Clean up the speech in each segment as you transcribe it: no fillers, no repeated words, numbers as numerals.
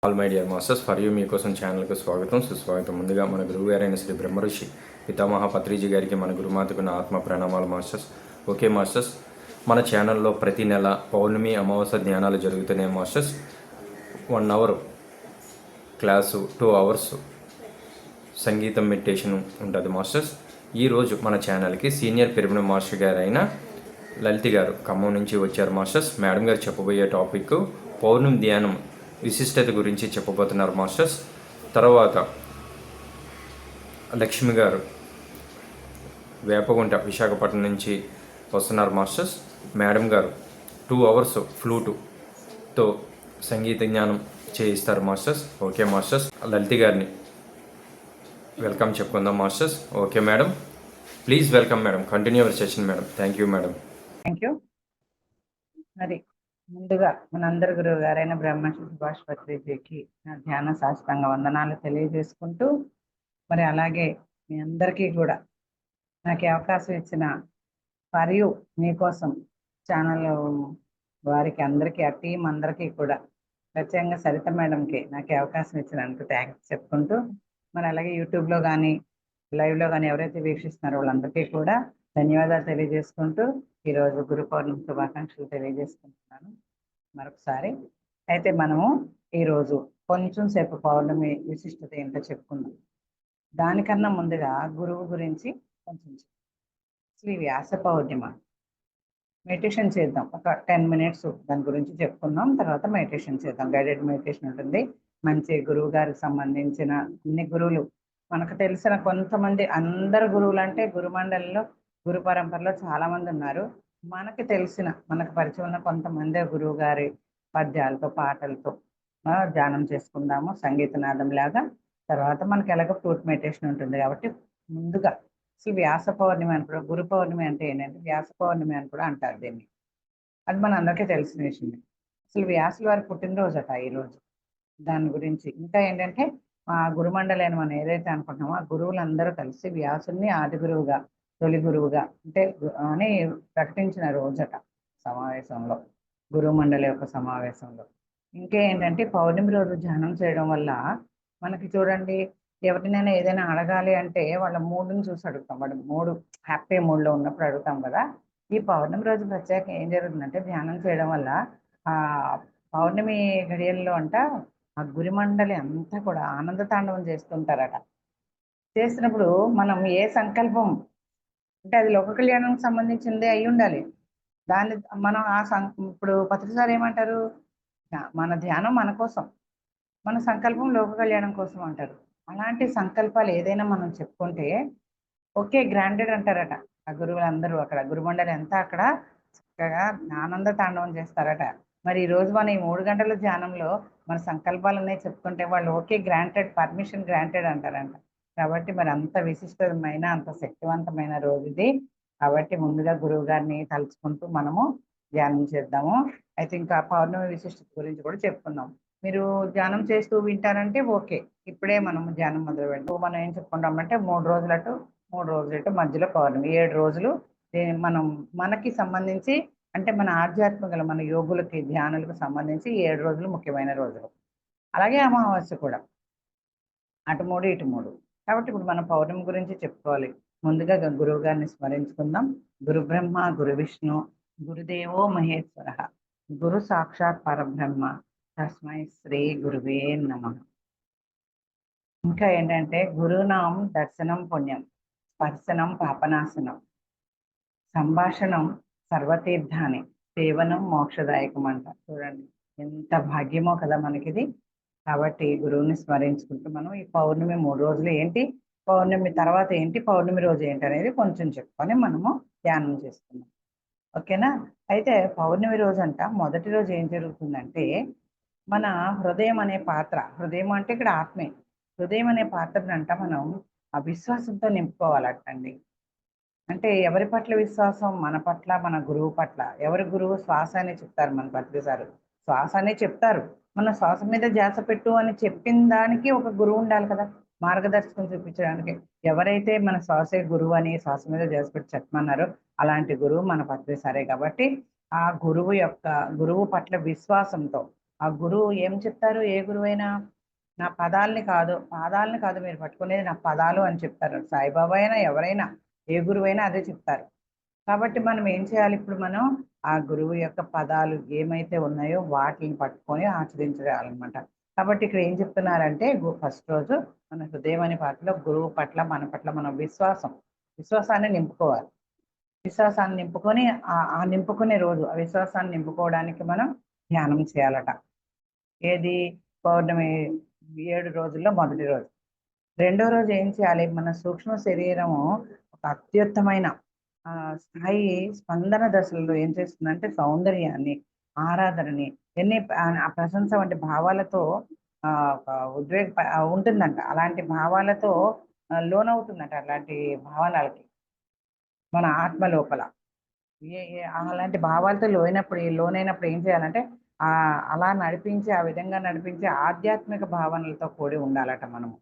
All my dear masters for you మీకోసం ఛానల్కి స్వాగతం సుస్వాగతం. ముందుగా మన గురువు గారైన శ్రీ బ్రహ్మఋషి పితామహ పత్రిజీ గారికి మన గురుమాతకు నా ఆత్మ ప్రణామాలు మాస్టర్స్. ఓకే మాస్టర్స్, మన ఛానల్లో ప్రతి నెల పౌర్ణమి అమావాస్య జ్ఞానాలు జరుగుతున్నాయి మాస్టర్స్. 1 అవర్ క్లాసు, 2 అవర్స్ సంగీతం మెడిటేషన్ ఉంటుంది మాస్టర్స్. ఈరోజు మన ఛానల్కి సీనియర్ పిరమిడ్ మాస్టర్ గారైన లలిత గారు ఖమ్మం నుంచి వచ్చారు మాస్టర్స్. మేడం గారు చెప్పబోయే టాపిక్ పౌర్ణమి ధ్యానం విశిష్టత గురించి చెప్పబోతున్నారు మాస్టర్స్. తర్వాత లక్ష్మి గారు వేపగుంట విశాఖపట్నం నుంచి వస్తున్నారు మాస్టర్స్. మేడం గారు 2 అవర్స్ ఫ్లూటుతో సంగీత జ్ఞానం చేయిస్తారు మాస్టర్స్. ఓకే మాస్టర్స్, లలిత గారిని వెల్కమ్ చెప్పుకుందాం masters. Okay madam, please welcome madam, continue our session madam. Thank you madam. Thank you. మరి ముందుగా మనందరి గురువు గారైన బ్రహ్మశ్రీ సుభాష్ పత్రిజీకి నా ధ్యాన సాష్టాంగ వందనాలు తెలియజేసుకుంటూ, మరి అలాగే మీ అందరికీ కూడా నాకు అవకాశం ఇచ్చిన మరియు మీకోసం ఛానల్ వారికి అందరికీ, ఆ టీం అందరికీ కూడా ప్రత్యేకంగా సరిత మేడంకి నాకు అవకాశం ఇచ్చినందుకు థ్యాంక్స్ చెప్పుకుంటూ, మరి అలాగే యూట్యూబ్లో కానీ లైవ్లో కానీ ఎవరైతే వీక్షిస్తున్నారో వాళ్ళందరికీ కూడా ధన్యవాదాలు తెలియజేసుకుంటూ ఈరోజు గురు పౌర్ణమి శుభాకాంక్షలు తెలియజేసుకుంటున్నాను మరొకసారి. అయితే మనము ఈరోజు కొంచెం సేపు పౌర్ణమి విశిష్టత ఏంటో చెప్పుకుందాం. దానికన్నా ముందుగా గురువు గురించి కొంచెం శ్రీ వ్యాస పౌర్ణిమ మెడిటేషన్ చేద్దాం. ఒక 10 మినిట్స్ దాని గురించి చెప్పుకుందాం, తర్వాత మెడిటేషన్ చేద్దాం. గైడెడ్ మెడిటేషన్ ఉంటుంది. మంచి గురువు గారికి సంబంధించిన అన్ని గురువులు మనకు తెలిసిన కొంతమంది, అందరు గురువులు అంటే గురుమండలిలో గురు పరంపరలో చాలా మంది ఉన్నారు. మనకి తెలిసిన, మనకు పరిచయం ఉన్న కొంతమంది గురువు గారి పద్యాలతో పాటలతో ధ్యానం చేసుకుందాము సంగీతనాదం లాగా. తర్వాత మనకి ఎలాగో ఫ్లూట్ మెడిటేషన్ ఉంటుంది కాబట్టి ముందుగా అసలు వ్యాస పౌర్ణమి అని కూడా, గురు పౌర్ణమి అంటే ఏంటంటే వ్యాస పౌర్ణమి అని కూడా అంటారు దీన్ని. అది మన అందరికీ తెలిసిన విషయం. అసలు వ్యాసుల వారి పుట్టినరోజట ఈరోజు. దాని గురించి ఇంకా ఏంటంటే ఆ గురుమండలి అని మనం ఏదైతే అనుకుంటున్నామో ఆ గురువులందరూ కలిసి వ్యాసుని ఆది గురువుగా, తొలి గురువుగా అంటే అని ప్రకటించిన రోజట సమావేశంలో, గురుమండలి యొక్క సమావేశంలో. ఇంకేంటంటే పౌర్ణమి రోజు ధ్యానం చేయడం వల్ల మనకి చూడండి, ఎవరినైనా ఏదైనా అడగాలి అంటే వాళ్ళ మూడుని చూసి అడుగుతాం. వాడు మూడు హ్యాపీ మూడ్లో ఉన్నప్పుడు అడుగుతాం కదా. ఈ పౌర్ణమి రోజు ప్రత్యేకంగా ఏం జరుగుతుందంటే ధ్యానం చేయడం వల్ల ఆ పౌర్ణమి గడియల్లో అంట ఆ గురిమండలి అంతా కూడా ఆనంద తాండవం చేస్తుంటారట. చేసినప్పుడు మనం ఏ సంకల్పం అంటే అది లోక కళ్యాణానికి సంబంధించిందే అయి ఉండాలి. దాన్ని మనం ఇప్పుడు పత్రిసారి ఏమంటారు, మన ధ్యానం మన కోసం, మన సంకల్పం లోక కళ్యాణం కోసం అంటారు. అలాంటి సంకల్పాలు ఏదైనా మనం చెప్పుకుంటే ఓకే గ్రాంటెడ్ అంటారట ఆ గురువులందరూ. అక్కడ గురుమండలి అంతా అక్కడ చక్కగా ఆనంద తాండవం చేస్తారట. మరి ఈ రోజు మనం ఈ 3 గంటల ధ్యానంలో మన సంకల్పాలన్నీ చెప్పుకుంటే వాళ్ళు ఓకే గ్రాంటెడ్, పర్మిషన్ గ్రాంటెడ్ అంటారంట. కాబట్టి మరి అంత విశిష్టమైన, అంత శక్తివంతమైన రోజు ఇది. కాబట్టి ముందుగా గురువు గారిని తలుచుకుంటూ మనము ధ్యానం చేద్దాము. అయితే ఇంకా పౌర్ణమి విశిష్టత గురించి కూడా చెప్పుకుందాం. మీరు ధ్యానం చేస్తూ వింటారంటే ఓకే, ఇప్పుడే మనం ధ్యానం మొదలు పెడతాం. మనం ఏం చెప్పుకుంటామంటే 3 రోజులటు 3 రోజులటు మధ్యలో పౌర్ణమి, 7 రోజులు మనం మనకి సంబంధించి అంటే మన ఆధ్యాత్మికలు, మన యోగులకి, ధ్యానులకు సంబంధించి 7 రోజులు ముఖ్యమైన రోజులు. అలాగే అమావాస్య కూడా, అటు 3 ఇటు 3. కాబట్టి ఇప్పుడు మనం పౌర్ణమి గురించి చెప్పుకోవాలి. ముందుగా గురువు గారిని స్మరించుకుందాం. గురు బ్రహ్మ, గురు విష్ణు, గురుదేవో మహేశ్వర, గురు సాక్షాత్ పరబ్రహ్మ, తస్మై శ్రీ గురువే నమః. ఇంకా ఏంటంటే గురునాం దర్శనం పుణ్యం, స్పర్శనం పాపనాశనం, సంభాషణం సర్వతీర్థాన్ని, సేవనం మోక్షదాయకం అంట. చూడండి ఎంత భాగ్యమో కదా మనకిది. కాబట్టి గురువుని స్మరించుకుంటూ మనం ఈ పౌర్ణమి 3 రోజులు ఏంటి, పౌర్ణమి తర్వాత ఏంటి, పౌర్ణమి రోజు ఏంటి అనేది కొంచెం చెప్పుకొని మనము ధ్యానం చేసుకుందాం. ఓకేనా. అయితే పౌర్ణమి రోజు అంట మొదటి రోజు ఏం జరుగుతుందంటే మన హృదయం అనే పాత్ర, హృదయం అంటే ఇక్కడ ఆత్మే, హృదయం అనే పాత్రనంట మనం ఆ విశ్వాసంతో నింపుకోవాలటండి. అంటే ఎవరి పట్ల విశ్వాసం, మన పట్ల, మన గురువు పట్ల. ఎవరి గురువు శ్వాస అనే చెప్తారు మన పత్రిసారు, శ్వాస అనే చెప్తారు. మన శ్వాస మీద ధ్యాస పెట్టు అని చెప్పిన దానికి ఒక గురువు ఉండాలి కదా, మార్గదర్శకం చూపించడానికి. ఎవరైతే మన శ్వాసే గురువు అని శ్వాస మీద ధ్యాస పెట్టి చెప్పమన్నారో అలాంటి గురువు మన పత్రిసారే. కాబట్టి ఆ గురువు పట్ల విశ్వాసంతో ఆ గురువు ఏం చెప్తారు? ఏ గురువైనా నా పాదాలని కాదు మీరు పట్టుకునేది నా పదాలు అని చెప్తారు. సాయిబాబా అయినా ఎవరైనా ఏ గురువైనా అదే చెప్తారు. కాబట్టి మనం ఏం చేయాలి? ఇప్పుడు మనం ఆ గురువు యొక్క పదాలు ఏమైతే ఉన్నాయో వాటిని పట్టుకొని ఆచరించాలన్నమాట. కాబట్టి ఇక్కడ ఏం చెప్తున్నారంటే ఫస్ట్ రోజు మన హృదయం అనే పాటలో గురువు పట్ల మన పట్ల మనం విశ్వాసాన్ని నింపుకోవాలి. విశ్వాసాన్ని నింపుకొని ఆ నింపుకునే రోజు ఆ విశ్వాసాన్ని నింపుకోవడానికి మనం ధ్యానం చేయాలట. ఏది? పౌర్ణమి 7 రోజుల్లో మొదటి రోజు. రెండో రోజు ఏం చేయాలి? మన సూక్ష్మ శరీరము ఒక అత్యుత్తమైన స్థాయి స్పందన దశలలో ఏం చేస్తుందంటే సౌందర్యాన్ని, ఆరాధనని, ఆ ప్రశంస వంటి భావాలతో ఒక ఉంటుందంట. అలాంటి భావాలతో లోనవుతుందంట అలాంటి భావనలకి మన ఆత్మ లోపల. అలాంటి భావాలతో లోనైనప్పుడు ఏం చేయాలంటే అలా నడిపించి ఆ విధంగా నడిపించి ఆధ్యాత్మిక భావనలతో కూడి ఉండాలట మనము.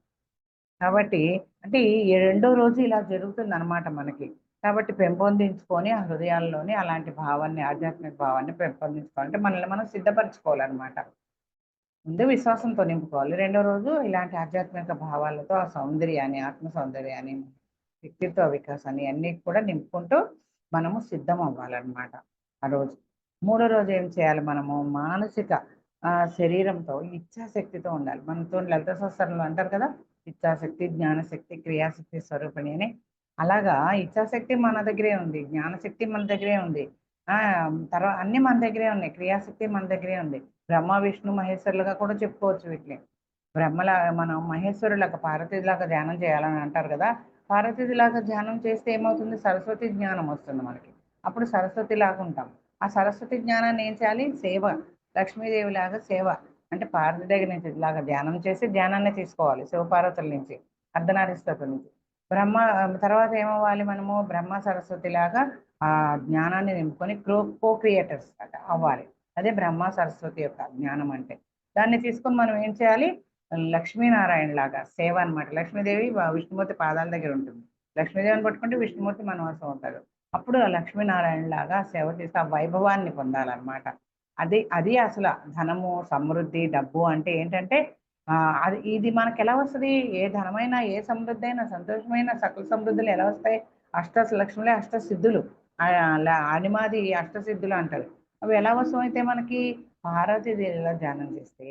కాబట్టి అంటే ఈ రెండో రోజు ఇలా జరుగుతుందనమాట మనకి. కాబట్టి పెంపొందించుకొని ఆ హృదయాల్లోని అలాంటి భావాన్ని, ఆధ్యాత్మిక భావాన్ని పెంపొందించుకోవాలంటే మనల్ని మనం సిద్ధపరచుకోవాలనమాట. ముందు విశ్వాసంతో నింపుకోవాలి. రెండో రోజు ఇలాంటి ఆధ్యాత్మిక భావాలతో ఆ సౌందర్యాన్ని, ఆత్మ సౌందర్యాన్ని, వ్యక్తిత్వ వికాసాన్ని అన్నీ కూడా నింపుకుంటూ మనము సిద్ధం అవ్వాలన్నమాట ఆ రోజు. మూడో రోజు ఏం చేయాలి మనము? మానసిక శరీరంతో ఇచ్ఛాశక్తితో ఉండాలి. మనతో లలిత సహస్రంలో అంటారు కదా, ఇచ్ఛాశక్తి, జ్ఞానశక్తి, క్రియాశక్తి స్వరూపిణి అని. అలాగా ఇచ్ఛాశక్తి మన దగ్గరే ఉంది, జ్ఞానశక్తి మన దగ్గరే ఉంది. తర్వాత అన్ని మన దగ్గరే ఉన్నాయి, క్రియాశక్తి మన దగ్గరే ఉంది. బ్రహ్మ విష్ణు మహేశ్వరులుగా కూడా చెప్పుకోవచ్చు వీటిని. మనం మహేశ్వరులాగా పార్వతీలాగా ధ్యానం చేయాలని అంటారు కదా, పార్వతీలాగా ధ్యానం చేస్తే ఏమవుతుంది? సరస్వతి జ్ఞానం వస్తుంది మనకి. అప్పుడు సరస్వతిలాగా ఉంటాం. ఆ సరస్వతి జ్ఞానాన్ని ఏం చేయాలి? సేవ. లక్ష్మీదేవి లాగా సేవ. అంటే పార్వతి దగ్గర నుంచి ఇలాగా ధ్యానం చేసి ధ్యానాన్ని తీసుకోవాలి శివపార్వతుల నుంచి, అర్ధనారీశ్వరుల నుంచి. తర్వాత ఏమవ్వాలి మనము? బ్రహ్మ సరస్వతి లాగా ఆ జ్ఞానాన్ని నింపుకొని కో క్రియేటర్స్ అవ్వాలి. అదే బ్రహ్మ సరస్వతి యొక్క జ్ఞానం అంటే. దాన్ని తీసుకొని మనం ఏం చేయాలి? లక్ష్మీనారాయణ లాగా సేవ అనమాట. లక్ష్మీదేవి విష్ణుమూర్తి పాదాల దగ్గర ఉంటుంది. లక్ష్మీదేవిని పట్టుకుంటే విష్ణుమూర్తి మన వశం అవుతాడు. అప్పుడు ఆ లక్ష్మీనారాయణ లాగా సేవ చేసి ఆ వైభవాన్ని పొందాలన్నమాట. అది అసలు ధనము, సమృద్ధి, డబ్బు అంటే ఏంటంటే ఇది మనకి ఎలా వస్తుంది? ఏ ధనమైనా, ఏ సమృద్ధి అయినా, సంతోషమైన సకల సమృద్ధులు ఎలా వస్తాయి? లక్ష్ములే అష్టసిద్ధులు. అనిమాది అష్టసిద్ధులు అంటారు. అవి ఎలా వస్తాయితే మనకి? పార్వతీదేవిలా ధ్యానం చేస్తే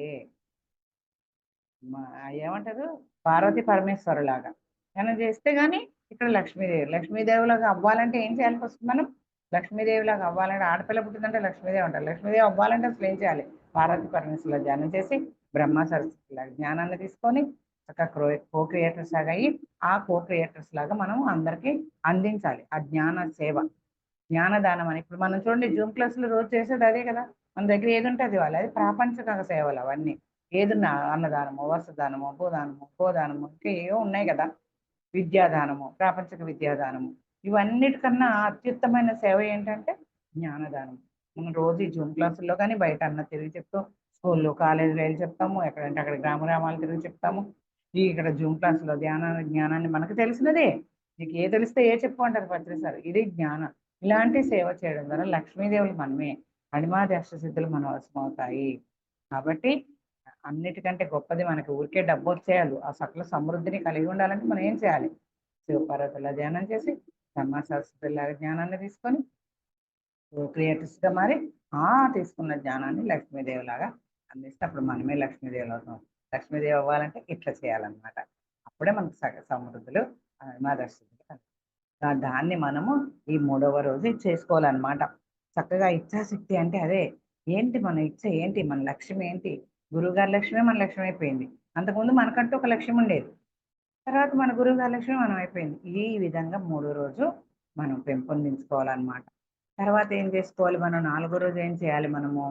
ఏమంటారు? పార్వతీ పరమేశ్వరులాగా ధ్యానం చేస్తే గాని ఇక్కడ లక్ష్మీదేవిలాగా అవ్వాలంటే ఏం చేయాలి? ఫస్ట్ మనం లక్ష్మీదేవిలాగా అవ్వాలంటే, ఆడపిల్ల పుట్టిందంటే లక్ష్మీదేవి అంటారు. లక్ష్మీదేవి అవ్వాలంటే అసలు ఏం చేయాలి? పార్వతీ పరమేశ్వరుల ధ్యానం చేసి బ్రహ్మ సరస్వతి జ్ఞానాన్ని తీసుకొని చక్కగా కో క్రియేటర్స్ లాగా అయ్యి ఆ కో క్రియేటర్స్ లాగా మనం అందరికీ అందించాలి ఆ జ్ఞాన సేవ, జ్ఞానదానం అని. ఇప్పుడు మనం చూడండి జూమ్ క్లాసులు రోజు చేసేది అదే కదా. మన దగ్గర ఏది ఉంటే అది అది ప్రాపంచిక సేవలు అవన్నీ. ఏదున్నా అన్నదానము, వస్త్రదానము, భూదానము, గోదానము, ఇంకా ఏవో ఉన్నాయి కదా. విద్యాదానము, ప్రాపంచిక విద్యాదానము, ఇవన్నిటికన్నా అత్యుత్తమైన సేవ ఏంటంటే జ్ఞానదానం. మనం రోజు ఈ జూమ్ క్లాసుల్లో కానీ బయట అన్న తిరిగి చెప్తాం, స్కూల్లో కాలేజీలో వెళ్ళి చెప్తాము, ఎక్కడంటే అక్కడ గ్రామాలు తిరిగి చెప్తాము. ఇక్కడ జూమ్ క్లాసులో జ్ఞానాన్ని మనకు తెలిసినదే. నీకు ఏ తెలిస్తే ఏ చెప్పు అంటారు ప్రతిసారి. ఇది జ్ఞానం. ఇలాంటి సేవ చేయడం ద్వారా లక్ష్మీదేవులు మనమే, అణిమాది అష్టసిద్ధులు మన వశమవుతాయి. కాబట్టి అన్నిటికంటే గొప్పది మనకి ఊరికే డబ్బు వచ్చేయాలి, ఆ సకల సమృద్ధిని కలిగి ఉండాలంటే మనం ఏం చేయాలి? శివపార్వతుల ధ్యానం చేసి బ్రహ్మ సరస్వతులాగా జ్ఞానాన్ని తీసుకొని క్రియేటర్స్గా మారి తీసుకున్న జ్ఞానాన్ని లక్ష్మీదేవి లాగా అందిస్తే అప్పుడు మనమే లక్ష్మీదేవులు అవుతాం. లక్ష్మీదేవి అవ్వాలంటే ఇట్లా చేయాలన్నమాట. అప్పుడే మనకు సమృద్ధులు మార్గదర్శకులు. దాన్ని మనము ఈ 3వ రోజు చేసుకోవాలన్నమాట. చక్కగా ఇచ్ఛాశక్తి అంటే అదే. ఏంటి మన ఇచ్చ ఏంటి? మన లక్ష్యం ఏంటి? గురువుగారి లక్ష్యమే మన లక్ష్యం అయిపోయింది. అంతకుముందు మనకంటూ ఒక లక్ష్యం ఉండేది. తర్వాత మన గురువుగారి లక్ష్యం మనం అయిపోయింది. ఈ విధంగా 3వ రోజు మనం పెంపొందించుకోవాలన్నమాట. తర్వాత ఏం చేసుకోవాలి మనం? 4వ రోజు ఏం చేయాలి మనము?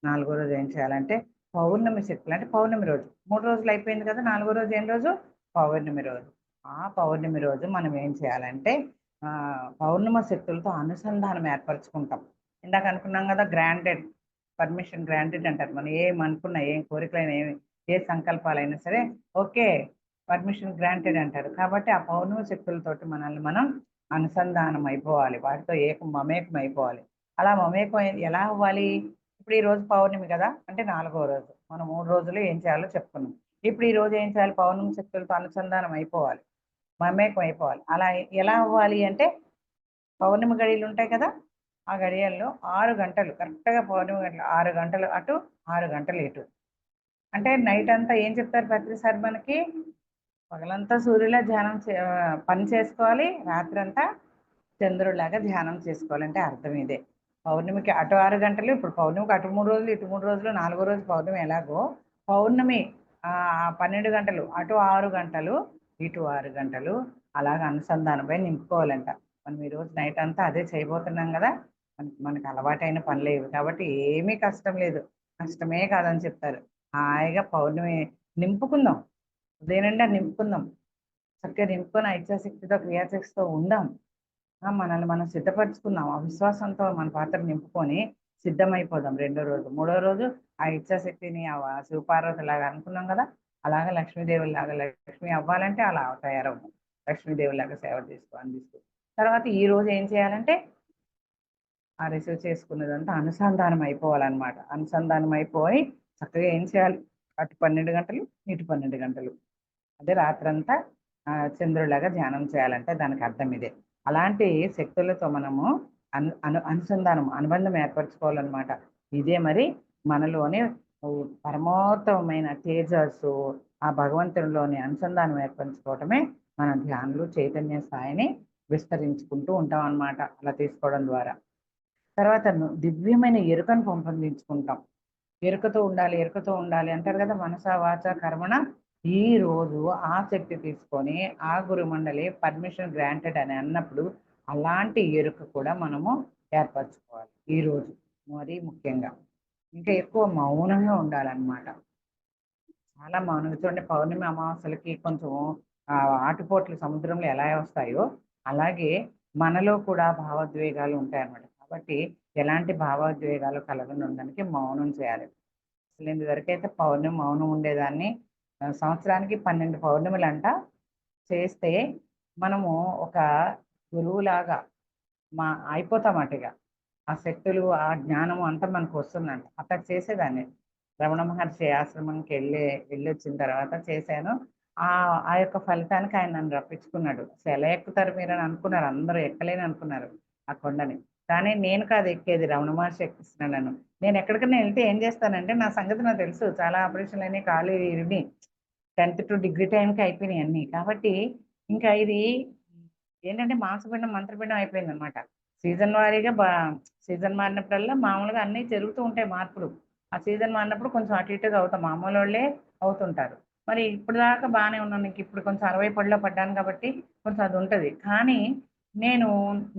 4వ రోజు ఏం చేయాలంటే పౌర్ణమి శక్తులు, అంటే పౌర్ణమి రోజు. 3 రోజులు అయిపోయింది కదా, 4వ రోజు ఏం రోజు? పౌర్ణమి రోజు. ఆ పౌర్ణమి రోజు మనం ఏం చేయాలంటే పౌర్ణమ శక్తులతో అనుసంధానం ఏర్పరచుకుంటాం. ఇందాక అనుకున్నాం కదా, పర్మిషన్ గ్రాంటెడ్ అంటారు. మనం ఏమనుకున్నా, ఏం కోరికలైనా, ఏ సంకల్పాలైనా సరే ఓకే, పర్మిషన్ గ్రాంటెడ్ అంటారు. కాబట్టి ఆ పౌర్ణమి శక్తులతోటి మనల్ని మనం అనుసంధానం అయిపోవాలి, వాటితో మమేకం అయిపోవాలి. అలా మమేకం ఎలా అవ్వాలి? ఇప్పుడు ఈ రోజు పౌర్ణమి కదా, అంటే 4వ రోజు. మనం 3 రోజులు ఏం చేయాలో చెప్పుకున్నాం. ఇప్పుడు ఈ రోజు ఏం చేయాలి? పౌర్ణమి శక్తులతో అనుసంధానం అయిపోవాలి, మమేకం అయిపోవాలి. అలా ఎలా అవ్వాలి అంటే, పౌర్ణమి గడియలు ఉంటాయి కదా, ఆ గడియల్లో 6 గంటలు కరెక్ట్‌గా పౌర్ణమి గంటలు 6 గంటలు అటు, 6 గంటలు ఇటు. అంటే నైట్ అంతా ఏం చెప్తారు ప్రతిసారి మనకి? పగలంతా సూర్యులా పని చేసుకోవాలి, రాత్రంతా చంద్రుడిలాగా ధ్యానం చేసుకోవాలి. అంటే అర్థం ఇదే. పౌర్ణమికి అటు 6 గంటలు, ఇప్పుడు పౌర్ణమికి అటు 3 రోజులు, ఇటు 3 రోజులు, 4వ రోజు పౌర్ణమి ఎలాగో, పౌర్ణమి 12 గంటలు, అటు 6 గంటలు, ఇటు 6 గంటలు, అలాగ అనుసంధానమై నింపుకోవాలంట. మనం ఈరోజు నైట్ అంతా అదే చేయబోతున్నాం కదా. మనకి అలవాటైన పనులే ఇవి కాబట్టి ఏమీ కష్టం లేదు. కష్టమే కాదని చెప్తారు. హాయిగా పౌర్ణమి నింపుకుందాం. ఉదయం నిండా నింపుకుందాం. చక్కగా నింపుకొని ఆ ఇచ్ఛాశక్తితో, క్రియాశక్తితో ఉందాం. మనల్ని మనం సిద్ధపరచుకుందాం. ఆ విశ్వాసంతో మన పాత్ర నింపుకొని సిద్ధమైపోదాం. రెండో రోజు, మూడో రోజు ఆ ఇచ్ఛాశక్తిని శివపార్వతిలాగా అనుకున్నాం కదా, అలాగా లక్ష్మీదేవులాగా లక్ష్మి అవ్వాలంటే అలా తయారవుతాం. లక్ష్మీదేవులాగా సేవ అందిస్తూ తర్వాత ఈ రోజు ఏం చేయాలంటే, ఆ రిసీవ్ చేసుకున్నదంతా అనుసంధానం అయిపోవాలన్నమాట. అనుసంధానం అయిపోయి చక్కగా ఏం చేయాలి? అటు 12 గంటలు, ఇటు 12 గంటలు, అదే రాత్రంతా చంద్రుడిలాగా ధ్యానం చేయాలంటే దానికి అర్థం ఇదే. అలాంటి శక్తులతో మనము అనుసంధానం, అనుబంధం ఏర్పరచుకోవాలన్నమాట. ఇదే మరి మనలోని పరమోత్తమైన తేజస్సు, ఆ భగవంతునిలోని అనుసంధానం ఏర్పరచుకోవటమే మన ధ్యానులు చైతన్య స్థాయిని విస్తరించుకుంటూ ఉంటాం అన్నమాట, అలా తీసుకోవడం ద్వారా. తర్వాత దివ్యమైన ఎరుకను పెంపొందించుకుంటాం. ఎరుకతో ఉండాలి, ఎరుకతో ఉండాలి అంటారు కదా. మనస వాచ కర్మణ. ఈ రోజు ఆ శక్తి తీసుకొని ఆ గురుమండలి పర్మిషన్ గ్రాంటెడ్ అని అన్నప్పుడు అలాంటి ఎరుక కూడా మనము ఏర్పరచుకోవాలి ఈ రోజు. మరీ ముఖ్యంగా ఇంకా ఎక్కువ మౌనంగా ఉండాలన్నమాట. చాలా మౌనంగా చూడండి. పౌర్ణమి అమావాస్యలకి కొంచెం ఆటుపోట్లు సముద్రంలో ఎలా వస్తాయో అలాగే మనలో కూడా భావోద్వేగాలు ఉంటాయన్నమాట. కాబట్టి ఎలాంటి భావోద్వేగాలు కలగకుండా ఉండడానికి మౌనం చేయాలి. అసలు ఇదివరకైతే పౌర్ణమి మౌనం ఉండేదాన్ని. సంవత్సరానికి 12 పౌర్ణమిలంట చేస్తే మనము ఒక గురువులాగా అయిపోతామట ఇక. ఆ శక్తులు, ఆ జ్ఞానము అంతా మనకు వస్తుందంట. అట్లా చేసేదాన్ని. రమణ మహర్షి ఆశ్రమంకి వెళ్ళొచ్చిన తర్వాత చేశాను. ఆ యొక్క ఫలితానికి ఆయన నన్ను రప్పించుకున్నాడు. అసలు ఎలా ఎక్కుతారు మీరు అని అనుకున్నారు, అందరూ ఎక్కలేని అనుకున్నారు ఆ కొండని. కానీ నేను కాదు ఎక్కేది, రమణ మహర్షి ఎక్కిస్తున్నాడు నన్ను. నేను ఎక్కడికైనా వెళ్తే ఏం చేస్తానంటే, నా సంగతి నాకు తెలుసు, చాలా ఆపరేషన్లు అయినాయి, కాలు ఇరిగి 10th టు డిగ్రీ టైంకి అయిపోయినాయి అన్నీ. కాబట్టి ఇంకా ఇది ఏంటంటే మాంసపిండం మంత్రపిండం అయిపోయింది అనమాట. సీజన్ వారీగా సీజన్ మారినప్పుడల్లా మామూలుగా అన్నీ జరుగుతూ ఉంటాయి మార్పులు. ఆ సీజన్ మారినప్పుడు కొంచెం అటు ఇటుగా అవుతాం, మామూలు వాళ్ళే అవుతుంటారు. మరి ఇప్పుడు దాకా బాగానే ఉన్నాను, ఇంక ఇప్పుడు కొంచెం 60 పడిలో పడ్డాను కాబట్టి కొంచెం అది ఉంటుంది. కానీ నేను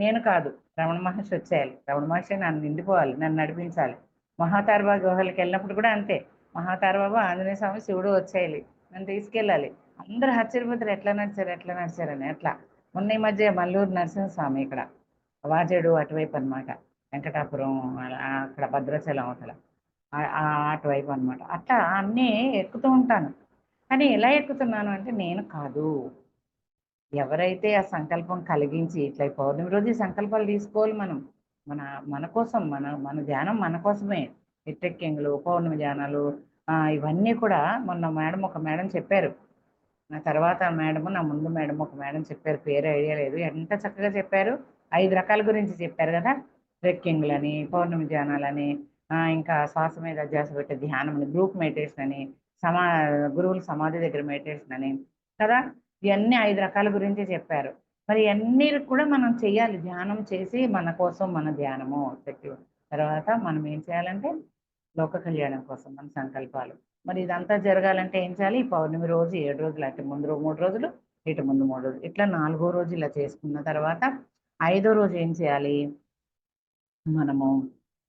నేను కాదు, రమణ మహర్షి వచ్చేయాలి. రమణ మహర్షి నన్ను నిండిపోవాలి, నన్ను నడిపించాలి. మహాతారబా గుహలకి వెళ్ళినప్పుడు కూడా అంతే. మహాతారబాబు, ఆంజనేయ స్వామి, శివుడు వచ్చేయాలి, నన్ను తీసుకెళ్ళాలి. అందరూ ఆశ్చర్యపోతారు, ఎట్లా నడిచారు ఎట్లా నడిచారని. అట్లా మొన్న ఈ మధ్య మల్లూరు నరసింహస్వామి ఇక్కడ వాజేడు అటువైపు అనమాట, వెంకటాపురం అక్కడ భద్రాచలం అవతల అటువైపు అనమాట. అట్లా అన్నీ ఎక్కుతూ ఉంటాను. కానీ ఎలా ఎక్కుతున్నాను అంటే, నేను కాదు, ఎవరైతే ఆ సంకల్పం కలిగించి ఇట్లా పౌర్ణమి రోజు ఈ సంకల్పాలు తీసుకోవాలి మనం. మన మన కోసం, మన మన ధ్యానం మన కోసమే. ట్రెక్కింగ్లు, పౌర్ణమి ధ్యానాలు, ఇవన్నీ కూడా మొన్న ఒక మేడం చెప్పారు. నా తర్వాత మేడం, నా ముందు మేడం ఒక మేడం చెప్పారు, పేరు ఐడియా లేదు, ఎంత చక్కగా చెప్పారు. 5 రకాల గురించి చెప్పారు కదా. ట్రెక్కింగ్లని, పౌర్ణమి ధ్యానాలని, ఇంకా శ్వాస మీద ధ్యాస పెట్టే ధ్యానం అని, గ్రూప్ మెడిటేషన్ అని, సమా గురువుల సమాధి దగ్గర మెడిటేషన్ అని కదా. ఇవన్నీ 5 రకాల గురించి చెప్పారు. మరి ఇవన్నీ కూడా మనం చేయాలి. ధ్యానం చేసి మన కోసం, మన ధ్యానము శక్తి. తర్వాత మనం ఏం చేయాలంటే, లోక కళ్యాణం కోసం మన సంకల్పాలు. మరి ఇదంతా జరగాలంటే ఏం చేయాలి? ఈ పౌర్ణమి రోజు 7 రోజులు, అటు ముందు 3 రోజులు, ఇటు ముందు 3 రోజులు, ఇట్లా 4వ రోజు ఇలా చేసుకున్న తర్వాత 5వ రోజు ఏం చేయాలి? మనము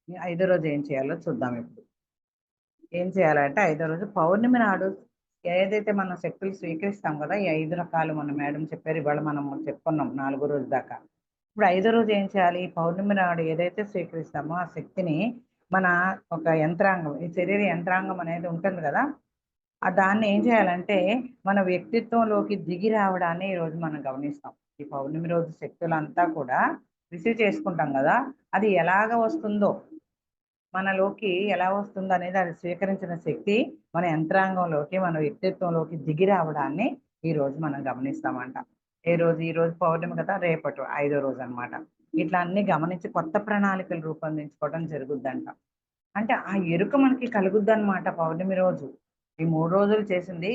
5వ రోజు ఏం చేయాలో చూద్దాం ఇప్పుడు. ఏం చేయాలంటే 5వ రోజు పౌర్ణమి నాడు ఏదైతే మనం శక్తులు స్వీకరిస్తాం కదా, ఈ 5 రకాలు మన మేడం చెప్పారు, ఇవాళ మనం చెప్పుకున్నాం 4వ రోజు దాకా. ఇప్పుడు 5వ రోజు ఏం చేయాలి? పౌర్ణమి నాడు ఏదైతే స్వీకరిస్తామో ఆ శక్తిని మన ఒక యంత్రాంగం, ఈ శరీర యంత్రాంగం అనేది ఉంటుంది కదా, దాన్ని ఏం చేయాలంటే మన వ్యక్తిత్వంలోకి దిగి రావడాన్ని ఈరోజు మనం గమనిస్తాం. ఈ పౌర్ణమి రోజు శక్తులంతా కూడా రిసీవ్ చేసుకుంటాం కదా, అది ఎలాగ వస్తుందో మనలోకి ఎలా వస్తుంది అనేది అది స్వీకరించిన శక్తి మన యంత్రాంగంలోకి మన వ్యక్తిత్వంలోకి దిగి రావడాన్ని ఈ రోజు మనం గమనిస్తామంట. ఈ రోజు పౌర్ణమి కదా, రేపటి 5వ రోజు అన్నమాట. ఇట్లా అన్ని గమనించి కొత్త ప్రణాళికలు రూపొందించుకోవడం జరుగుద్దంట. అంటే ఆ ఎరుక మనకి కలుగుద్దనమాట పౌర్ణమి రోజు. ఈ 3 రోజులు చేసింది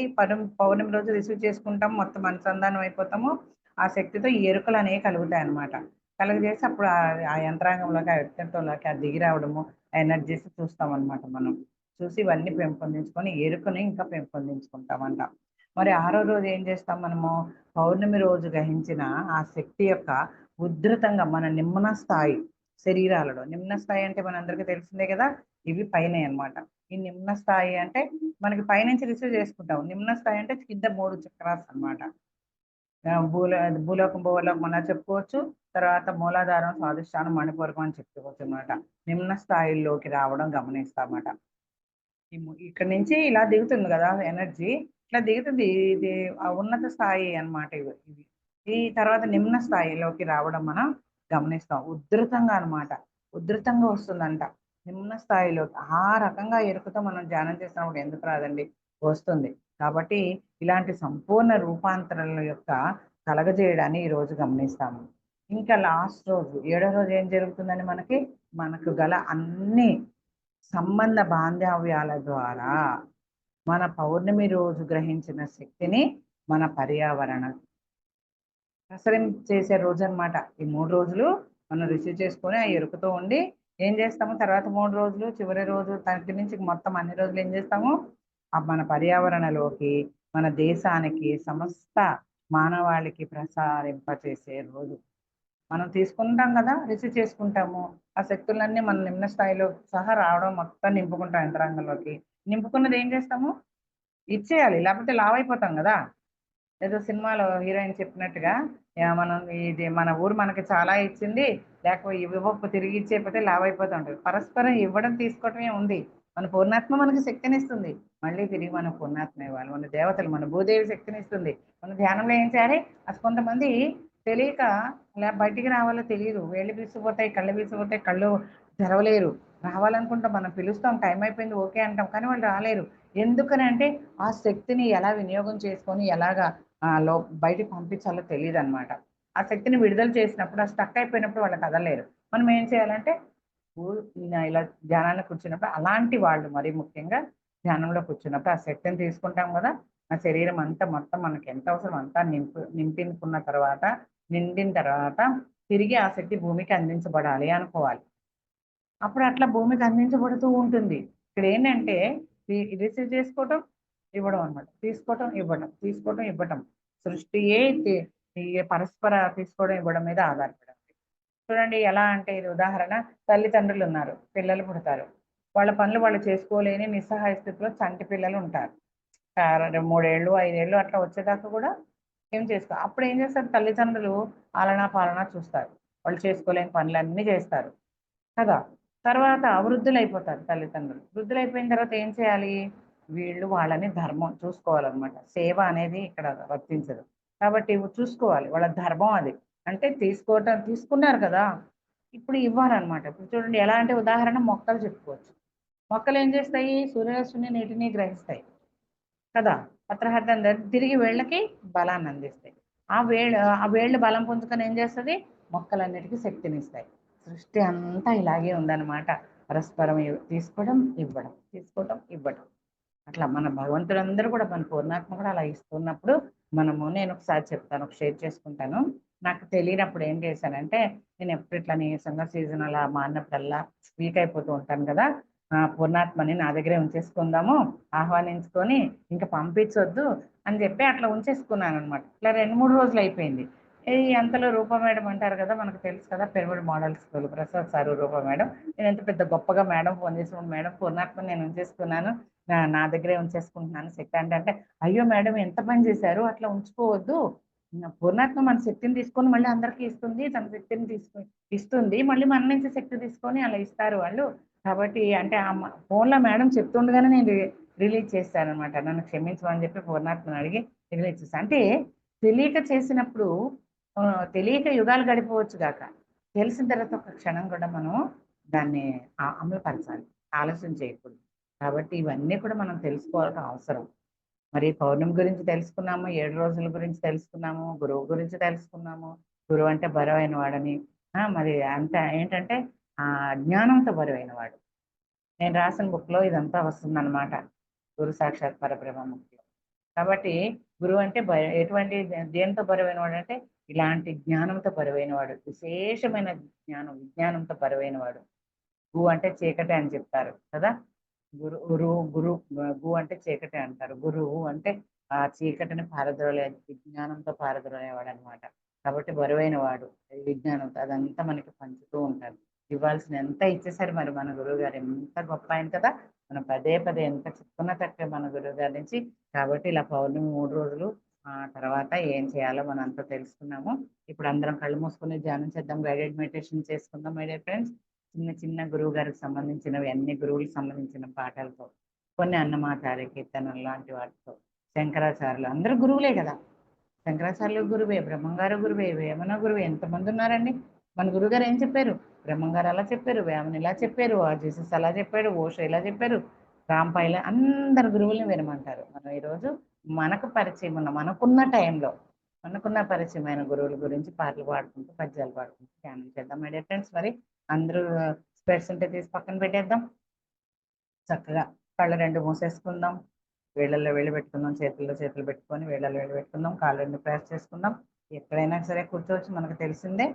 పౌర్ణమి రోజు రిసీవ్ చేసుకుంటాం. మొత్తం అనుసంధానం అయిపోతాము. ఆ శక్తితో ఈ ఎరుకలనేవి కలుగుతాయన్నమాట. కలుగజేసి అప్పుడు ఆ యంత్రాంగంలోకి, ఆ వ్యక్తిత్వంలోకి అది దిగి రావడము, ఆ ఎనర్జీస్ చూస్తామన్నమాట మనం. చూసి ఇవన్నీ పెంపొందించుకొని ఎరుకని ఇంకా పెంపొందించుకుంటామంట. మరి 6వ రోజు ఏం చేస్తాం మనము? పౌర్ణమి రోజు గ్రహించిన ఆ శక్తి యొక్క ఉధృతంగా మన నిమ్న స్థాయి శరీరాలలో, నిమ్న స్థాయి అంటే మనందరికీ తెలిసిందే కదా! ఇవి పైనే అన్నమాట. ఈ నిమ్న స్థాయి అంటే మనకి పైనుంచి రిసీవ్ చేసుకుంటాం. నిమ్న స్థాయి అంటే కింద 3 చక్రాస్ అన్నమాట. భూలోకం, భువర్లోకం అలా చెప్పుకోవచ్చు. తర్వాత మూలాధారం, స్వాదిష్టానం, మణిపూరకం అని చెప్పుకోవచ్చు అన్నమాట. నిమ్న స్థాయిల్లోకి రావడం గమనిస్తామట. ఇక్కడి నుంచి ఇలా దిగుతుంది కదా ఎనర్జీ. ఇట్లా దిగుతుంది. ఇది ఆ ఉన్నత స్థాయి అన్నమాట ఇవి. ఈ తర్వాత నిమ్న స్థాయిలోకి రావడం మనం గమనిస్తాం. ఉధృతంగా అన్నమాట. ఉధృతంగా వస్తుందంట. నిమ్న స్థాయిలోకి. ఆ రకంగా ఎరుకతో మనం ధ్యానం చేసినప్పుడు ఎందుకు రాదండి? వస్తుంది. కాబట్టి ఇలాంటి సంపూర్ణ రూపాంతరాల యొక్క కలగజేయడాన్ని ఈరోజు గమనిస్తాము. ఇంకా లాస్ట్ రోజు 7వ రోజు ఏం జరుగుతుందని మనకి? మనకు గల అన్ని సంబంధ బాంధవ్యాల ద్వారా మన పౌర్ణమి రోజు గ్రహించిన శక్తిని మన పర్యావరణ చేసే రోజు అన్నమాట. ఈ 3 రోజులు మనం రిసీవ్ చేసుకొని ఆ ఎరుకతో ఉండి ఏం చేస్తాము? తర్వాత 3 రోజులు, చివరి రోజు దగ్గర నుంచి మొత్తం అన్ని రోజులు ఏం చేస్తాము? మన పర్యావరణలోకి, మన దేశానికి, సమస్త మానవాళికి ప్రసారింపచేసే రోజు. మనం తీసుకుంటాం కదా, రిసీవ్ చేసుకుంటాము. ఆ శక్తులన్నీ మన నిమ్న స్థాయిలో సహా రావడం, మొత్తం నింపుకుంటాం యంత్రాంగంలోకి. నింపుకున్నది ఏం చేస్తాము? ఇచ్చేయాలి. లేకపోతే లావైపోతాం కదా! ఏదో సినిమాలో హీరోయిన్ చెప్పినట్టుగా మనం ఇది మన ఊరు మనకి చాలా ఇచ్చింది. తిరిగి ఇచ్చేయకపోతే లావైపోతా ఉంటది. పరస్పరం ఇవ్వడం, తీసుకోవటమే ఉంది. మన పూర్ణాత్మ మనకి శక్తినిస్తుంది. మళ్ళీ తిరిగి మన పూర్ణాత్మ ఇవ్వాలి. మన దేవతలు, మన భూదేవి శక్తినిస్తుంది. మన ధ్యానంలో ఏం చేయాలి? అసలు కొంతమంది తెలియక బయటికి రావాలో తెలియదు. వేళ్ళు బీసుకుపోతాయి, కళ్ళు బీసుకుపోతాయి, కళ్ళు తెరవలేరు. రావాలనుకుంటాం, మనం పిలుస్తాం, టైం అయిపోయింది ఓకే అంటాం. కానీ వాళ్ళు రాలేరు. ఎందుకని అంటే ఆ శక్తిని ఎలా వినియోగం చేసుకొని ఎలాగా లో బయటికి పంపించాలో తెలీదనమాట. ఆ శక్తిని విడుదల చేసినప్పుడు, ఆ స్టక్ అయిపోయినప్పుడు వాళ్ళు కదలలేరు. మనం ఏం చేయాలంటే ఇలా ధ్యానాన్ని కూర్చున్నప్పుడు అలాంటి వాళ్ళు మరీ ముఖ్యంగా ధ్యానంలో కూర్చున్నప్పుడు ఆ శక్తిని తీసుకుంటాం కదా! ఆ శరీరం అంతా మొత్తం మనకి ఎంత అవసరం అంతా నింపినుకున్న తర్వాత, నిండిన తర్వాత తిరిగి ఆ శక్తి భూమికి అందించబడాలి అనుకోవాలి. అప్పుడు అట్లా భూమికి అందించబడుతూ ఉంటుంది. ఇక్కడేంటంటే రిసీవ్ చేసుకోవటం, ఇవ్వడం అన్నమాట. తీసుకోవటం, ఇవ్వటం, తీసుకోవటం, ఇవ్వటం. సృష్టియే ఈ పరస్పర తీసుకోవడం, ఇవ్వడం మీద ఆధారపడి ఉంది. చూడండి ఎలా అంటే ఇది ఉదాహరణ, తల్లిదండ్రులున్నారు, పిల్లలు పుడతారు. వాళ్ళ పనులు వాళ్ళు చేసుకోలేని నిస్సహాయ స్థితిలో చంటి పిల్లలు ఉంటారు. 3 ఏళ్ళు, 5 ఏళ్ళు అట్లా వచ్చేదాకా కూడా ఏం అప్పుడు ఏం చేస్తారు తల్లిదండ్రులు? ఆలనా పాలనా చూస్తారు. వాళ్ళు చేసుకోలేని పనులన్నీ చేస్తారు. కదా! తర్వాత వృద్ధులైపోతారు తల్లిదండ్రులు. వృద్ధులైపోయిన తర్వాత ఏం చేయాలి? వీళ్ళు వాళ్ళని ధర్మం చూసుకోవాలన్నమాట. సేవ అనేది ఇక్కడ వర్తించదు. కాబట్టి చూసుకోవాలి. వాళ్ళ ధర్మం అది. అంటే తీసుకున్నారు కదా! ఇప్పుడు ఇవ్వాలన్నమాట. ఇప్పుడు చూడండి ఎలా అంటే ఉదాహరణ మొక్కలు చెప్పుకోవచ్చు. మొక్కలు ఏం చేస్తాయి? సూర్యరశ్మిని, నీటిని గ్రహిస్తాయి. కదా! పత్రహరితం తిరిగి వేళ్ళకి బలాన్ని అందిస్తాయి. ఆ వేళ్ళు బలం పుంజుకొని ఏం చేస్తది? మొక్కలన్నిటికీ శక్తినిస్తాయి. సృష్టి అంతా ఇలాగే ఉందన్నమాట. పరస్పరం తీసుకోవడం, ఇవ్వడం, తీసుకోవడం, ఇవ్వడం. అట్లా మన భగవంతుడందరూ కూడా మన పూర్ణాత్మ కూడా అలా ఇస్తున్నప్పుడు నేను ఒకసారి చెప్తాను, షేర్ చేసుకుంటాను. నాకు తెలియనప్పుడు ఏం చేశానంటే, నేను ఎప్పుడు ఇట్లా నీరసంగా సీజన్ అలా మారినప్పుడల్లా వీక్ అయిపోతూ ఉంటాను కదా! పూర్ణాత్మని నా దగ్గరే ఉంచేసుకుందాము, ఆహ్వానించుకొని ఇంక పంపించొద్దు అని చెప్పి అట్లా ఉంచేసుకున్నాననమాట. ఇట్లా 2, 3 రోజులు అయిపోయింది. అంతలో రూప మేడం అంటారు కదా! మనకు తెలుసు కదా! Pyramid model school Prasad sir, Roopa madam. నేనెంత పెద్ద గొప్పగా మేడం ఫోన్ చేసినప్పుడు, మేడం పూర్ణాత్మని నేను ఉంచేసుకున్నాను. నా దగ్గరే ఉంచేసుకుంటున్నాను శక్తి అంటే, అయ్యో మేడం ఎంత పని చేశారు, అట్లా ఉంచుకోవద్దు. పూర్ణాత్మ మన శక్తిని తీసుకొని మళ్ళీ అందరికీ ఇస్తుంది. తన శక్తిని ఇస్తుంది. మళ్ళీ మన నుంచి శక్తి తీసుకొని అలా ఇస్తారు వాళ్ళు. కాబట్టి అంటే ఫోన్‌లో మేడం చెప్తుండగానే నేను రిలీజ్ చేశాననమాట. నన్ను క్షమించమని చెప్పి పూర్ణాత్మని అడిగి రిలీజ్ చేశా. అంటే తెలియక చేసినప్పుడు తెలియక యుగాలు గడిపవచ్చు గాక. తెలిసిన తర్వాత ఒక క్షణం కూడా మనం దాన్ని అమలుపరచాలి. ఆలస్యం చేయకూడదు. కాబట్టి ఇవన్నీ కూడా మనం తెలుసుకోవాల్సిన అవసరం. మరి పౌర్ణమి గురించి తెలుసుకున్నాము, 7 రోజుల గురించి తెలుసుకున్నాము, గురువు గురించి తెలుసుకున్నాము. గురువు అంటే బరువైన వాడని. మరి అంత ఏంటంటే జ్ఞానంతో బరువైన వాడు. నేను రాసిన బుక్‌లో ఇదంతా వస్తుందన్నమాట. గురు సాక్షాత్ పరబ్రహ్మ ముఖ్యం. కాబట్టి గురువు అంటే ఎటువంటి దేనితో బరువైన వాడంటే ఇలాంటి జ్ఞానంతో బరువైన వాడు. విశేషమైన జ్ఞానం, విజ్ఞానంతో బరువైన వాడు. గు అంటే చీకటి అని చెప్తారు కదా! గురు గురు గురు గు అంటే చీకటి అంటారు. గురువు అంటే ఆ చీకటిని పారద్రోలే విజ్ఞానంతో పారద్రోలేవాడనమాట. కాబట్టి బరువైన వాడు విజ్ఞానంతో అదంతా మనకి పంచుతూ ఉంటారు. ఇవ్వాల్సిన ఎంత ఇచ్చేసారు మరి మన గురువుగారు. ఎంత గొప్ప ఆయన కదా! మనం పదే పదే ఎంత చెప్పుకున్నా తక్కువే మన గురువుగారి నుంచి. కాబట్టి ఇలా పౌర్ణమి 3 రోజులు తర్వాత ఏం చేయాలో మనం అంతా తెలుసుకున్నాము. ఇప్పుడు అందరం కళ్ళు మూసుకొని ధ్యానం చేద్దాం. గైడెడ్ మెడిటేషన్ చేసుకుందాం మై డియర్ ఫ్రెండ్స్. చిన్న చిన్న గురువు గారికి సంబంధించినవి అన్ని గురువులకు సంబంధించిన పాఠాలతో, కొన్ని అన్నమాచార్య కీర్తనలు లాంటి వాటితో, శంకరాచార్యులు అందరూ గురువులే కదా! శంకరాచార్యులు గురువే, బ్రహ్మంగారు గురువే, వేమన గురువే, ఎంతమంది ఉన్నారండి. మన గురుగారు ఏం చెప్పారు? బ్రహ్మంగారు అలా చెప్పారు, వేమన ఇలా చెప్పారు, జీసస్ అలా చెప్పాడు, ఓషో ఇలా చెప్పారు, రాంపాయిల అందరు గురువుల్ని వినమంటారు. మనం ఈరోజు మనకు పరిచయం ఉన్న మనకున్న టైంలో మనకున్న పరిచయమైన గురువుల గురించి పాటలు పాడుకుంటూ పద్యాలు పాడుకుంటూ ధ్యానం చేద్దాం మై డియర్ ఫ్రెండ్స్. మరి అందరూ స్పెట్స్ ఉంటే తీసి పక్కన పెట్టేద్దాం. చక్కగా కళ్ళు 2 మూసేసుకుందాం. వేళ్ళల్లో వేళ్ళు పెట్టుకుందాం. చేతుల్లో చేతులు పెట్టుకొని వేళ్ళల్లో వేళ్ళు పెట్టుకుందాం. కాళ్ళు 2 ప్రెస్ చేసుకుందాం. ఎక్కడైనా సరే కూర్చోవచ్చు. మనకు తెలిసిందే.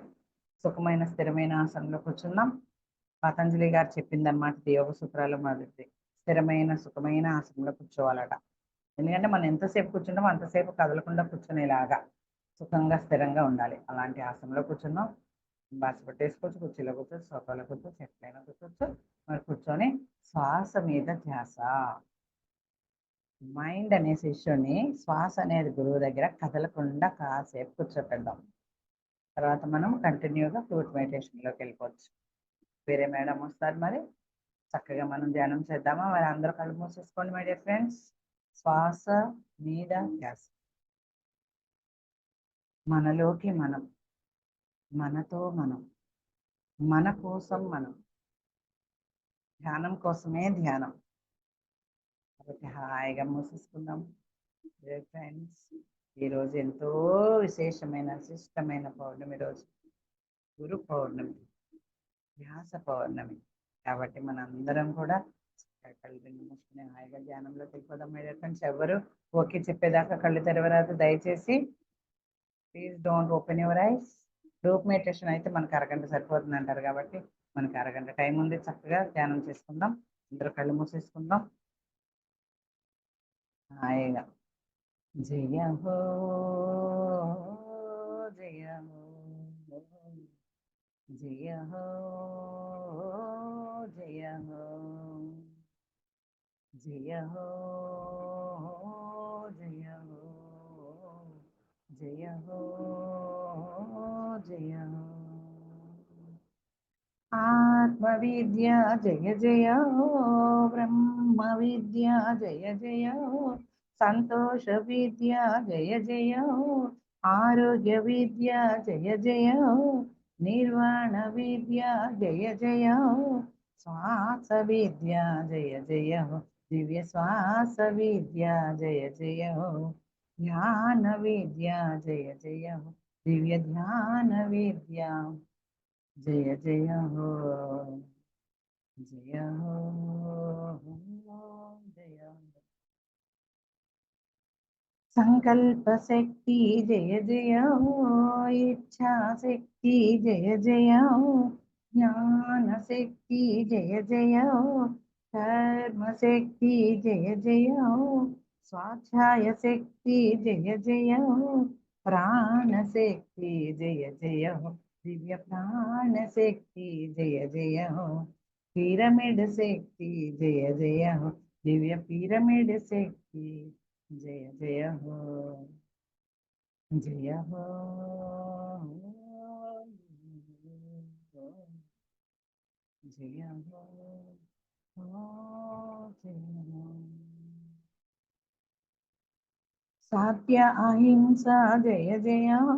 సుఖమైన స్థిరమైన ఆసనంలో కూర్చుందాం. పతంజలి గారు చెప్పిందన్నమాట యోగ సూత్రాలు మొదటిది. స్థిరమైన సుఖమైన ఆసనంలో కూర్చోవాలట. ఎందుకంటే మనం ఎంతసేపు కూర్చుంటామో అంతసేపు కదలకుండా కూర్చునేలాగా సుఖంగా స్థిరంగా ఉండాలి. అలాంటి ఆసనంలో కూర్చుందాం. బాస్ పెట్టేసుకోవచ్చు, కుర్చీలో కూర్చోవచ్చు, సోఫాలో కూర్చోవచ్చు, ఎట్లయినా కూర్చోవచ్చు. మరి కూర్చొని శ్వాస మీద ధ్యాస, మైండ్ అనే శిష్యుని శ్వాస అనేది గురువు దగ్గర కదలకుండా కాసేపు కూర్చోపెడదాం. తర్వాత మనం కంటిన్యూగా ఫ్రూట్ మెడిటేషన్లోకి వెళ్ళిపోవచ్చు. వేరే మేడం వస్తారు మరి చక్కగా మనం ధ్యానం చేద్దామా? మరి అందరూ కళ్ళు మూసేసుకోండి మై డియర్ ఫ్రెండ్స్. శ్వాస మీద ధ్యాస. మనలోకి మనం, మనతో మనం, మన కోసం మనం, ధ్యానం కోసమే ధ్యానం. కాబట్టి హాయిగా మూసేసుకుందాం ఫ్రెండ్స్. ఈరోజు ఎంతో విశేషమైన శిష్టమైన పౌర్ణమి రోజు, గురు పౌర్ణమి, వ్యాస పౌర్ణమి. కాబట్టి మనందరం కూడా కళ్ళు మూసుకుని హాయిగా ధ్యానంలోకి వెళ్ళిపోదాం మై డియర్ ఫ్రెండ్స్. ఎవరు ఓకే చెప్పేదాకా కళ్ళు తెరవరాదు దయచేసి. Please don't open your eyes. Group meditation అయితే మనకు అరగంట సరిపోతుంది అంటారు కాబట్టి మనకి అరగంట టైం ఉంది. చక్కగా ధ్యానం చేసుకుందాం. అందరూ కళ్ళు మూసేసుకుందాం హాయిగా. జయ హో జయ హో జయ హో జయ హో జయ హో జయ హో జయ హో జయ హో. ఆత్మ విద్య జయ జయ హో, బ్రహ్మ విద్య జయ జయ హో, సంతోష విద్య జయ జయ హో, ఆరోగ్య విద్య జయ జయ హో, నిర్వాణ విద్య జయ జయ హో, శ్వాస విద్య జయ జయ హో, దివ్య శ్వాస విద్య జయ జయ హో, ధ్యాన విద్య జయ జయ హో, దివ్య ధ్యాన విద్య జయ జయ హో, జయ హో, జయ హో. సంకల్ప శక్తి జయ జయ హో, ఇచ్ఛా శక్తి జయ జయ హో, జ్ఞాన శక్తి జయ జయ హో, కర్మ శక్తి జయ జయ హో, స్వాధ్యాయ శక్తి జయ జయ హో, ప్రాణ శక్తి జయ జయ హో, దివ్య ప్రాణ శక్తి జయ జయ హో, పిరమిడ్ శక్తి జయ జయ హో, దివ్య పిరమిడ్ శక్తి జయ జయ హో, జయ హో, జయ హో, జయ హో. सत्य अहिंसा जय जय हो,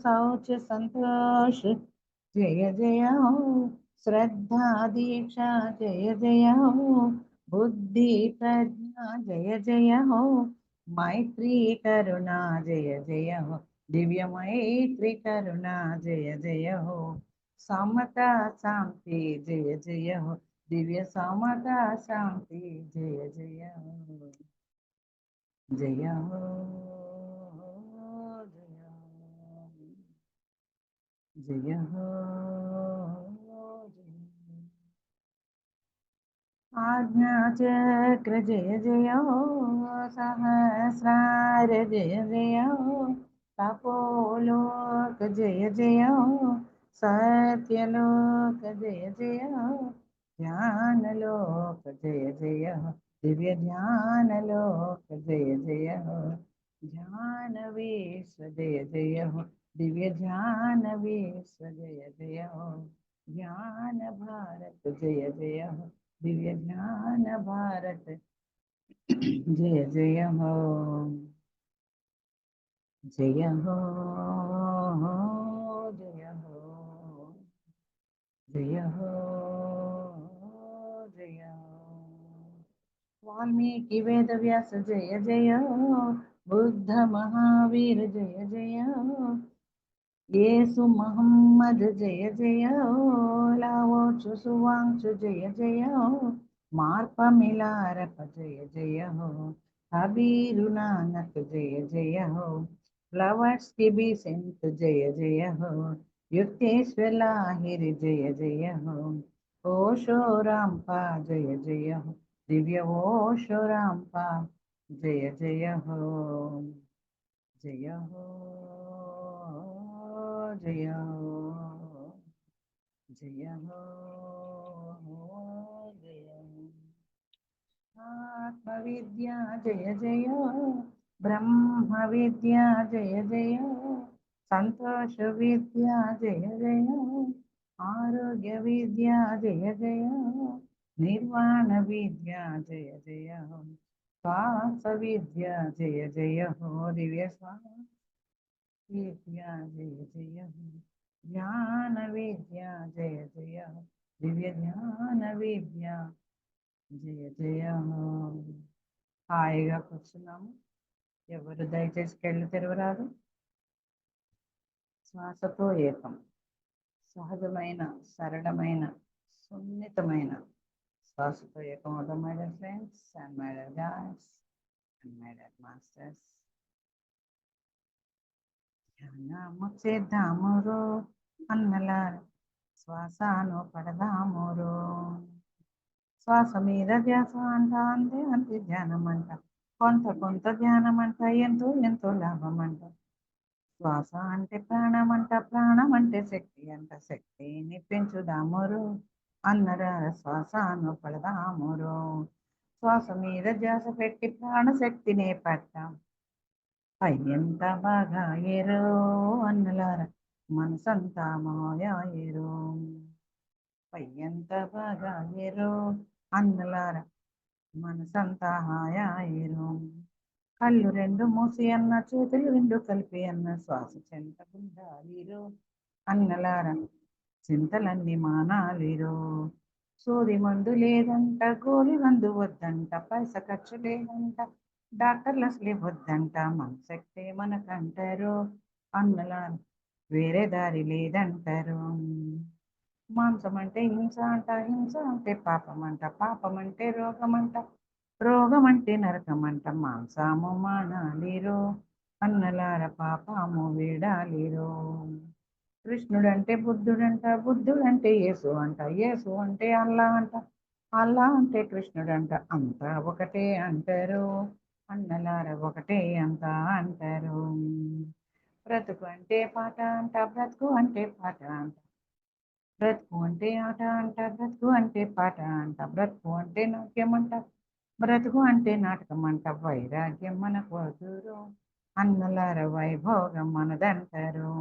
शौच संतोष जय जय हो, श्रद्धा दीक्षा जय जय हो, बुद्धि प्रज्ञा जय जय हो, मैत्री करुणा जय जय हो, दिव्य मैत्री करुणा जय जय हो, समता शांति जय जय हो, दिव्य समता शांति जय जय हो, जय हो, जय हो, जय हो। आज्ञाचक्र जय जय हो, सहस्रार जय जय हो, तपोलोक जय जय हो, सत्यलोक जय जय हो, ध्यानलोक जय जय हो, दिव्य ध्यानलोक जय जय हो, ध्यान विश्व जय जय हो, दिव्य ध्यान विश्व जय जय हो, ज्ञान भारत जय जय हो, दिव्य ज्ञान भारत जय जय हो, जय हो, जय हो, जय हो, जय हो। वाल्मीकि वेद व्यास जय जय हो, बुद्ध महावीर जय जय हो, येसु मोहम्मद जय जय हो, लाओ सुवांशु जय जय हो, मार्प मिलारप जय जय हो, हबीरु नानक जय जय हो, फ्लवर्स की भी सेंट जय जय हो, युक्तेश्वर लाहिर जय जय हो, ओशो रामपा जय जय हो, दिव्य ओशो रामपा जय जय हो, जय हो, जय हो, जय हो, जय हो। आत्मविद्या जय जय हो, ब्रह्म विद्या जय जय हो, संतोष विद्या जय जय हो, आरोग्य विद्या जय जय हो, निर्वाण विद्या जय जय हो, श्वास विद्या जय जय हो, दिव्य श्वास विद्या जय जय हो, జ్ఞాన విద్య జయ జయ దివ్య జ్ఞాన విద్య జయ జయ. హాయిగా కూర్చున్నాము. ఎవరు దయచేసి కళ్ళు తెరవరాదు. శ్వాసతో ఏకం, సహజమైన సరళమైన సున్నితమైన శ్వాసతో ఏకం అవుతాం. My dear friends and my dear guys and my dear masters. ధ్యానము చేద్దామురో అన్నలార, శ్వాసను పడదామురో. శ్వాస మీద ధ్యాస అంట, అంతే అంతే ధ్యానం అంట, కొంత కొంత ధ్యానం అంట, ఎంతో ఎంతో లాభం అంట. శ్వాస అంటే ప్రాణం అంట, ప్రాణం అంటే శక్తి అంట, శక్తిని పెంచుదామురు అన్నరార, శ్వాసను పడదామురు. శ్వాస మీద ధ్యాస పెట్టి ప్రాణశక్తినే పట్టాం. అయ్యంత బాగా ఏరో అన్నలార, మనసంతా మాయా ఏరో. అయ్యంత బాగా ఏరో అన్నలార, మనసంతా హాయా ఏరో. కళ్ళు రెండు మూసి అన్న, చేతులు రెండు కలిపి అన్న, శ్వాస చెంతకుండాలిరో అన్నలార, చింతలన్నీ మానాలిరో. సూది మందు లేదంట, గోలి మందు వద్దంట, పైస ఖర్చు లేదంట, డాక్టర్లు అసలే వద్దంట, మన శక్తే మనకంటారు అన్నలార, వేరే దారి లేదంటారు. మాంసం అంటే హింస అంట, హింస అంటే పాపం అంట, పాపం అంటే రోగం అంట, రోగం అంటే నరకం అంట, మాంసము మానాలిరో అన్నలార, పాపము వీడాలిరో. కృష్ణుడంటే బుద్ధుడంట, బుద్ధుడంటే యేసు అంట, యేసు అంటే అల్లా అంట, అల్లా అంటే కృష్ణుడంట, అంతా ఒకటే అంటారు అన్నలార, ఒకటే అంతా అంటారు. బ్రతుకు అంటే పాట అంట, బ్రతుకు అంటే పాట అంట, బ్రతుకు అంటే ఆట అంట, బ్రతుకు అంటే పాట అంట, బ్రతుకు అంటే నాట్యం అంట, బ్రతుకు అంటే నాటకం అంట, వైరాగ్యం మనకు వదురు అన్నలార, వైభోగం మనదంటారు.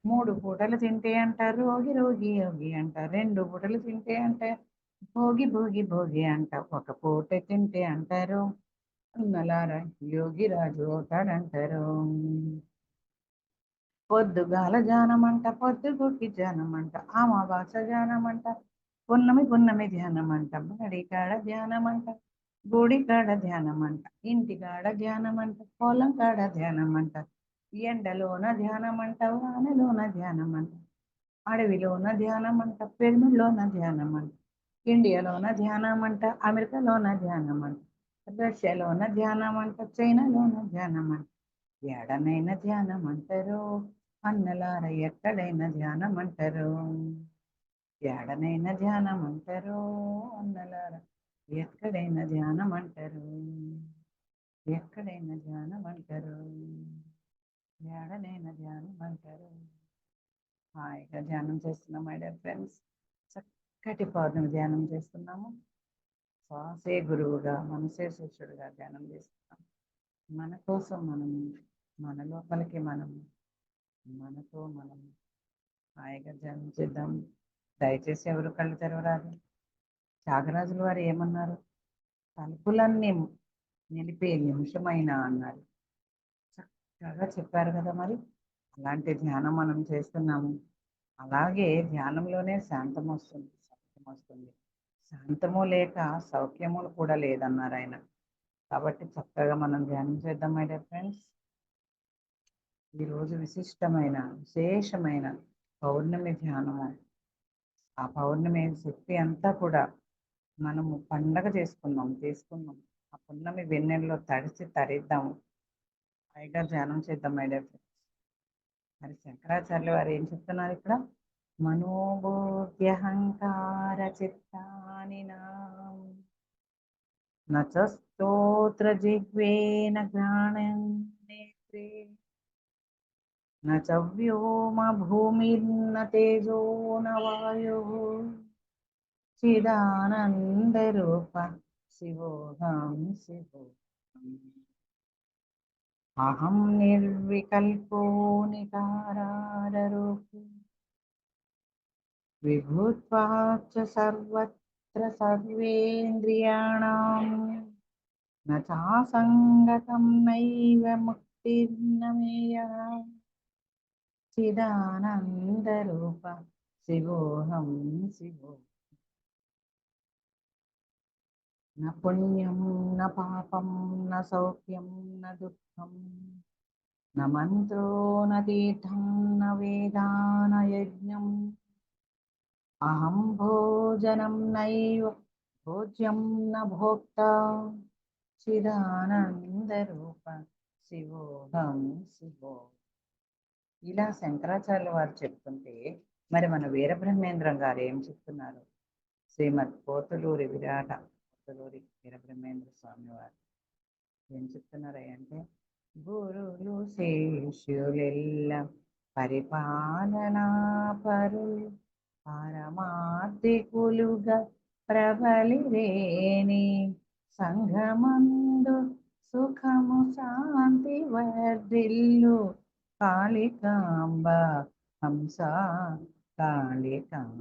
మూడు పూటలు తింటే అంట, రోగి రోగి యోగి అంట, రెండు పూటలు తింటే అంట, భోగి భోగి భోగి అంట, ఒక పూట తింటే అంటారు అన్నలార, యోగి రాజు అవుతాడంటారు. పొద్దుగాల ధ్యానమంట పొద్దుగుకి ధ్యానమంట అమావాస ధ్యానమంట పున్నమి పున్నమి ధ్యానమంట బడి కాడ ధ్యానమంట గుడి కాడ ధ్యానమంట ఇంటి కాడ ధ్యానమంట పొలం కాడ ధ్యానమంట ఎండలోన ధ్యానమంట వానలోన ధ్యానమంట అడవిలోన ధ్యానమంట పెన్నులోన ధ్యానమంట ఇండియాలోన ధ్యానమంట అమెరికాలోన ధ్యానమంట రష్యాలోన ధ్యానమంట చైనాలోన ధ్యానమంట ఎడనైన ధ్యానమంటారు అన్నలార ఎక్కడైనా ధ్యానమంటారు ఎడనైన ధ్యానమంటారు అన్నలార ఎక్కడైనా ధ్యానమంటారు ఎక్కడైనా ధ్యానమంటారు ఎడనైనా ధ్యానమంటారు హాయిగా ధ్యానం చేస్తున్నాం మై డియర్ ఫ్రెండ్స్ చక్కటి పౌర్ణమి ధ్యానం చేస్తున్నాము శ్వాసే గురువుగా మనసే శిష్యుడుగా ధ్యానం చేస్తున్నాం మన కోసం మనం మన లోపలికి మనం మనతో మనం హాయిగా ధ్యానం చేద్దాం దయచేసి ఎవరు కళ్ళు తెరవరాదు త్యాగరాజుల వారు ఏమన్నారు తలుపులన్నీ నిలిపే నిమిషమైన అన్నారు చక్కగా చెప్పారు కదా మరి అలాంటి ధ్యానం మనం చేస్తున్నాము అలాగే ధ్యానంలోనే శాంతం వస్తుంది సౌఖ్యం వస్తుంది శాంతము లేక సౌఖ్యము కూడా లేదన్నారు ఆయన కాబట్టి చక్కగా మనం ధ్యానం చేద్దాం మై డియర్ ఫ్రెండ్స్ ఈరోజు విశేషమైన పౌర్ణమి ధ్యానము ఆ పౌర్ణమి శక్తి అంతా కూడా మనము పండగ తీసుకున్నాం ఆ పున్నమి వెన్నెల్లో తడిసి తరిద్దాము పైగా ధ్యానం చేద్దాం మై డియర్ ఫ్రెండ్స్ మరి శంకరాచార్యులు వారు ఏం చెప్తున్నారు ఇక్కడ మనోబోధ్యహంకార చిత్తాని స్తోత్ర జిహ్వేన ఘ్రాణం నేత్రే न च व्योम भूमिर्न तेजो न वायुः चिदानन्दरूप शिवोऽहं शिवोऽहम् अहं निर्विकल्पो निकारारूपी विभूत्वाच्च सर्वत्र सर्वेन्द्रियाणां न चासङ्गतं नैव मुक्तिर्न मेयः चिदानन्दरूप शिवोऽहं शिवो न पुण्यं न पापं न सौख्यं न दुःखं न मन्त्रो न तीर्थं न वेदा न यज्ञम् अहं भोजनं नैव भोज्यं न भोक्ता चिदानन्दरूप शिवोऽहं शिवो ఇలా శంకరాచార్యుల వారు చెప్తుంటే మరి మన వీరబ్రహ్మేంద్రం గారు ఏం చెప్తున్నారు శ్రీమద్ పోతులూరి వీరబ్రహ్మేంద్ర స్వామి వారు ఏం చెప్తున్నారంటే గురులు శిష్యులెల్ల పరిపాలనా పరులు పరమార్థికులుగా ప్రబలిరేని సంఘమందు సుఖము శాంతి వర్ధిల్లు కాళికాంబ హంస కాళికాంబ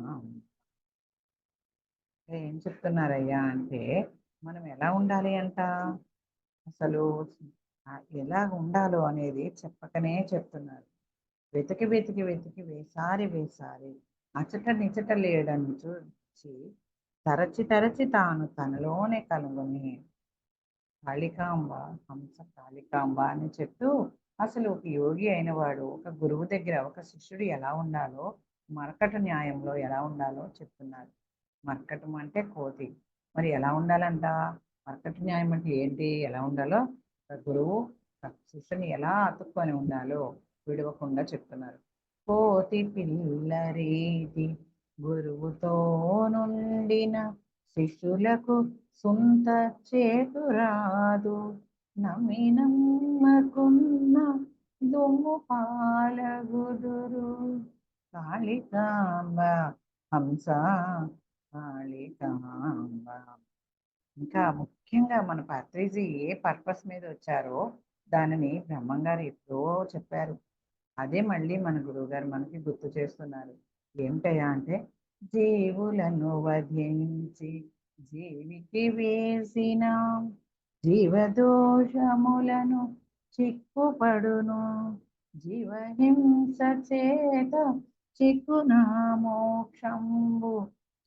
ఏం చెప్తున్నారయ్యా అంటే మనం ఎలా ఉండాలి అంట అసలు ఎలా ఉండాలో అనేది చెప్పకనే చెప్తున్నారు వెతికి వేసారి అచట నిచట లేడని చూచి తరచి తాను తనలోనే కనుగొని కాళికాంబ హంస కాళికాంబ అని చెప్తూ అసలు ఒక యోగి అయిన వాడు ఒక గురువు దగ్గర ఒక శిష్యుడు ఎలా ఉండాలో మరకట న్యాయంలో ఎలా ఉండాలో చెప్తున్నారు మర్కటం అంటే కోతి మరి ఎలా ఉండాలంట మర్కట న్యాయం అంటే ఏంటి ఎలా ఉండాలో గురువు శిష్యుని ఎలా అతుక్కొని ఉండాలో విడవకుండా చెప్తున్నారు కోతి పిల్లరీతి గురువుతో నుండిన శిష్యులకు సుంత చేతురాదు నమ్మినమ్మకున్న దుమ్ము పాలగుదురు కాళికాంబ హంస కాళికాంబ ఇంకా ముఖ్యంగా మన పత్రిజీ ఏ పర్పస్ మీద వచ్చారో దానిని బ్రహ్మంగారు ఎప్పుడో చెప్పారు అదే మళ్ళీ మన గురువుగారు మనకి గుర్తు చేస్తున్నారు ఏమిటయా అంటే జీవులను వధించి జీవికి వేసిన జీవదోషములను చిక్కుపడును జీవహింస చేత చిక్కునా మోక్షంబు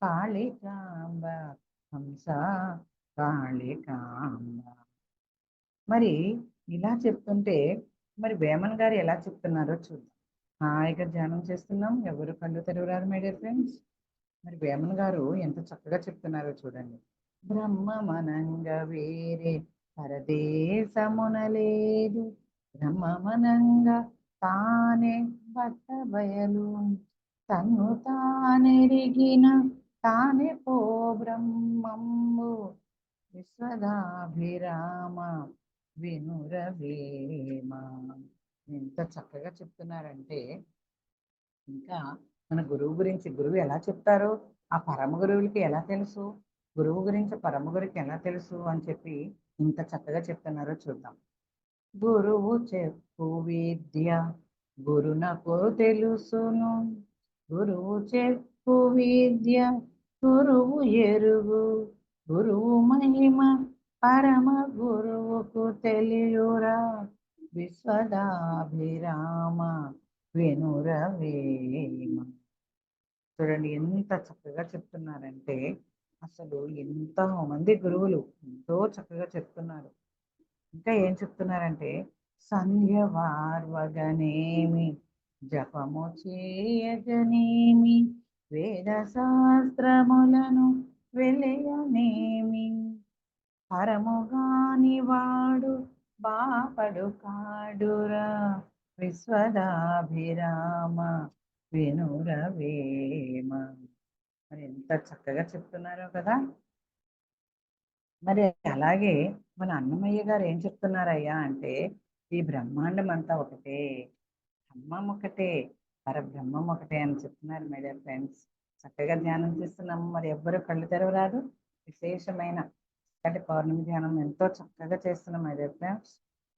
కాళికాంబ హంస కాళికాంబ. మరి ఇలా చెప్తుంటే మరి వేమన్ గారు ఎలా చెప్తున్నారో చూద్దాం. హాయిగా ధ్యానం చేస్తున్నాం, ఎవరు కళ్ళు తెరవరారు మై డియర్ ఫ్రెండ్స్. మరి వేమన్ గారు ఎంత చక్కగా చెప్తున్నారో చూడండి. బ్రహ్మమనంగ వేరే పరదేశమున లేదు, బ్రహ్మమనంగ తానే బట్ట బయలు, తన్ను తానెరిగిన తానే పో బ్రహ్మంబు, విశ్వదాభిరామ వినురవేమ. ఎంత చక్కగా చెప్తున్నారంటే, ఇంకా మన గురువు గురించి గురువు ఎలా చెప్తారో ఆ పరమ గురువులకి ఎలా తెలుసు, గురువు గురించి పరమ గురికి ఎలా తెలుసు అని చెప్పి ఇంత చక్కగా చెప్తున్నారో చూద్దాం. గురువు చెప్పు విద్య గురునకు తెలుసును, గురువు చెప్పు విద్య గురువు ఎరుగు, గురువు మహిమ పరమ గురువుకు తెలియురా, విశ్వదాభిరామ వినురవేమ. చూడండి ఎంత చక్కగా చెప్తున్నారంటే, అసలు ఎంతో మంది గురువులు ఎంతో చక్కగా చెప్తున్నారు. ఇంకా ఏం చెప్తున్నారంటే, సంధ్య వార్వగనేమి జపము చేయగనేమి, వేద శాస్త్రములను వెలయనేమి, హరముగాని వాడు బాపడు కాడురా, విశ్వదాభిరామ వినురవేమ. మరి ఎంత చక్కగా చెప్తున్నారో కదా. మరి అలాగే మన అన్నమయ్య గారు ఏం చెప్తున్నారయ్యా అంటే, ఈ బ్రహ్మాండం అంతా ఒకటే, బ్రహ్మం ఒకటే, పరబ్రహ్మం ఒకటే అని చెప్తున్నారు మై డియర్ ఫ్రెండ్స్. చక్కగా ధ్యానం చేస్తున్నాము, మరి ఎవ్వరు కళ్ళు తెరవరాదు. విశేషమైన చక్కటి పౌర్ణమి ధ్యానం ఎంతో చక్కగా చేస్తున్నాం మై డియర్ ఫ్రెండ్స్.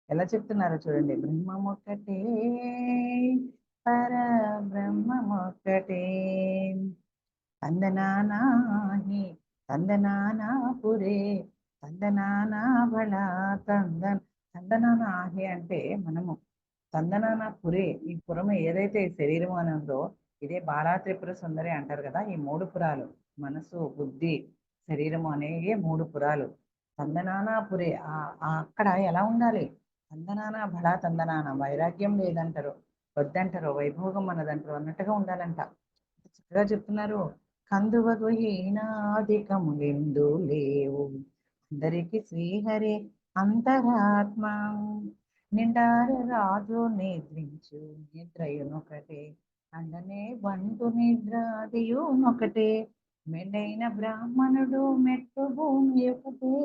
ఎలా చెప్తున్నారో చూడండి. బ్రహ్మం ఒకటే, పరబ్రహ్మం ఒకటే, తందనానాహి తందనానాపురే, తందనానా బళ తందనానాహి అంటే మనము, తందనానాపురే ఈ పురం ఏదైతే ఈ శరీరం అని ఉందో ఇదే బాలా త్రిపుర సుందరి అంటారు కదా. ఈ మూడు పురాలు మనసు, బుద్ధి, శరీరము అనేవి మూడు పురాలు. తందనానాపురే అక్కడ ఎలా ఉండాలి, తందనానా బళ తందనాన, వైరాగ్యం లేదంటారు, వద్దంటారు, వైభోగం అన్నదంటారు అన్నట్టుగా ఉండాలంట. చక్కగా చెప్తున్నారు. కందువగు హీనాధికములెందు లేవు, అందరికి శ్రీహరి అంతరాత్మ, నిండార రాజు నిద్రించు నిద్రయునొకటే, అండనే వంటు నిద్రాదియునొకటే, మెండైన బ్రాహ్మణుడు మెట్టు భూమి ఒకటే,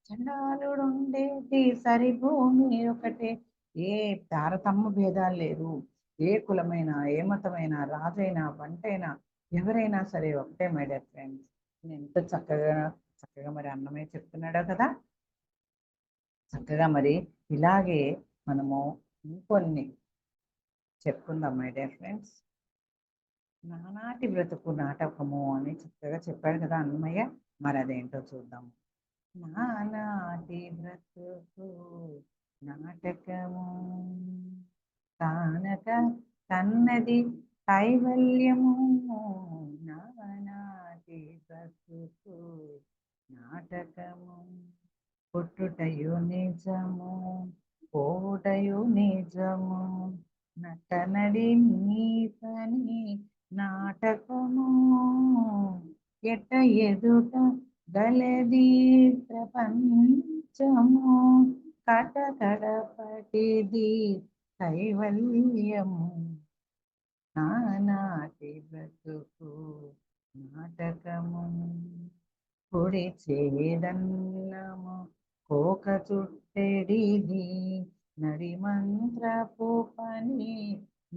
చండాలుడుండేది సరి భూమి ఒకటే. ఏ తారతమ్మ భేదాలు లేరు, ఏ కులమైనా ఏ మతమైనా రాజైనా వంటైనా ఎవరైనా సరే ఒకటే మై డియర్ ఫ్రెండ్స్. ఎంత చక్కగా చక్కగా మరి అన్నమే చెప్తున్నాడో కదా. చక్కగా మరి ఇలాగే మనము ఇంకొన్ని చెప్పుకుందాం మై డియర్ ఫ్రెండ్స్. నానాటి బ్రతుకు నాటకము అని చక్కగా చెప్పాడు కదా అన్నమయ్య. మరి అదేంటో చూద్దాము. నానాటి బ్రతుకు నాటకము కానక కన్నది కైవల్యము, నానాటి బ్రతుకు నాటకము, పుట్టుటయు నిజము పోవుటయు నిజము, నటనడి నీ పని నాటకము, ఎట ఎదుట గలది ప్రపంచము, కటకడపటిది కైవల్యము, నానాటి బ్రతుకు నాటకము, పొడి చేదన్నము కోక చుట్టెడిది, నడి మంత్రపు పని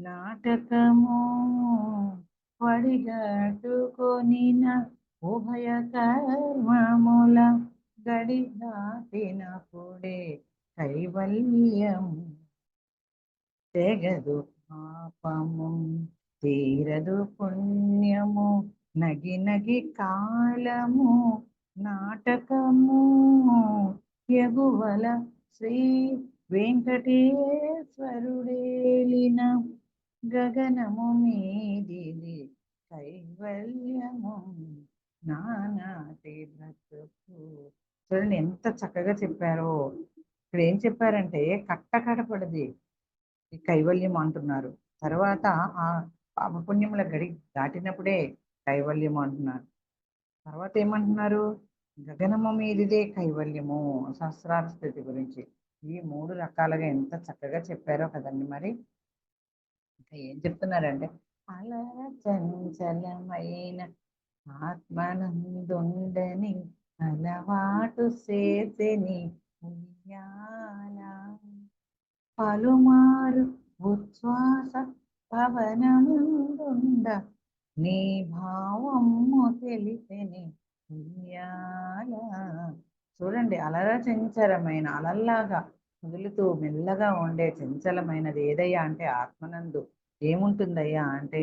నాటకము, వడిగట్టుకొనిన ఉభయ కర్మముల గడి దాటినప్పుడే కైవల్యము, తెగదు పాపము తీరదు పుణ్యము, నగి నగి కాలము నాటకము, ఎగువల శ్రీ వెంకటేశ్వరుడేలిన గగనము మీదిది కైవల్యము నానాటి బ్రతుకు. చూడండి ఎంత చక్కగా చెప్పారో. ఇక్కడ ఏం చెప్పారంటే కట్టకడపడిది ఈ కైవల్యం అంటున్నారు. తర్వాత ఆ పాపపుణ్యముల గడి దాటినప్పుడే కైవల్యము అంటున్నారు. తర్వాత ఏమంటున్నారు? గగనము మీదిదే కైవల్యము, సహస్రార స్థితి గురించి. ఈ 3 రకాలుగా ఎంత చక్కగా చెప్పారో కదండి. మరి ఇంకా ఏం చెప్తున్నారంటే అలర చంచలమైన ఆత్మనందుండని అలవాటు చేసెని ఉయ్యాల పలుమారు ఉచ్ఛ్వాస పవనముందుండ నీ భావము తెలిపెని ఉయ్యాల. చూడండి, అలర చంచలమైన అలల్లాగా కదులుతూ మెల్లగా ఉండే చంచలమైనది ఏదయ్యా అంటే ఆత్మనందు ఏముంటుందయ్యా అంటే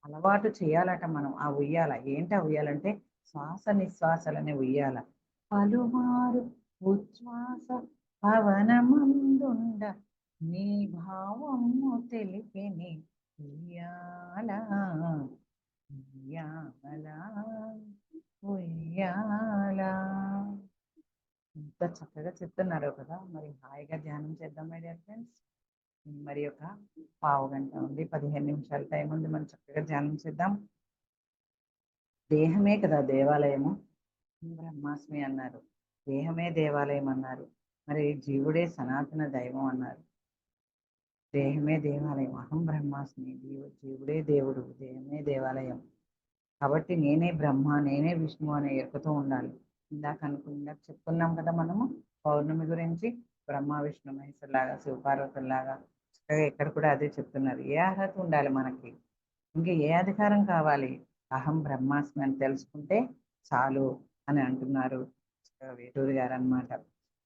అలవాటు చేయాలట మనం ఆ ఉయ్యాల. ఏంటి ఆ ఉయ్యాలంటే శ్వాస నిశ్వాసలనే ఉయ్యాల. పలుమారు ఉచ్ఛ్వాస పవనమందుండ నీ భావము తెలిపిని ఉయ్యాల ఉయ్యాల ఉయ్యాల. ఎంత చక్కగా చెప్తున్నారో కదా. మరి హాయిగా ధ్యానం చేద్దాం మై డియర్ ఫ్రెండ్స్. మరి ఒక పావు గంట ఉంది, 15 నిమిషాల టైం ఉంది. మనం చక్కగా ధ్యానం చేద్దాం. దేహమే కదా దేవాలయము. బ్రహ్మాస్మి అన్నారు, దేహమే దేవాలయం అన్నారు. మరి జీవుడే సనాతన దైవం అన్నారు. దేహమే దేవాలయం, అహం బ్రహ్మాస్మి, జీవుడే దేవుడు, దేహమే దేవాలయం. కాబట్టి నేనే బ్రహ్మ, నేనే విష్ణు అనే ఎరుకతో ఉండాలి. ఇందాక చెప్పుకున్నాం కదా మనము పౌర్ణమి గురించి. బ్రహ్మ విష్ణు మహేశ్వరులాగా, శివపార్వతుల్లాగా చక్కగా ఇక్కడ కూడా అదే చెప్తున్నారు. ఏ అర్హత ఉండాలి మనకి, ఇంకా ఏ అధికారం కావాలి? అహం బ్రహ్మాస్మి అని తెలుసుకుంటే చాలు అని అంటున్నారు వేటూరి గారు అన్నమాట.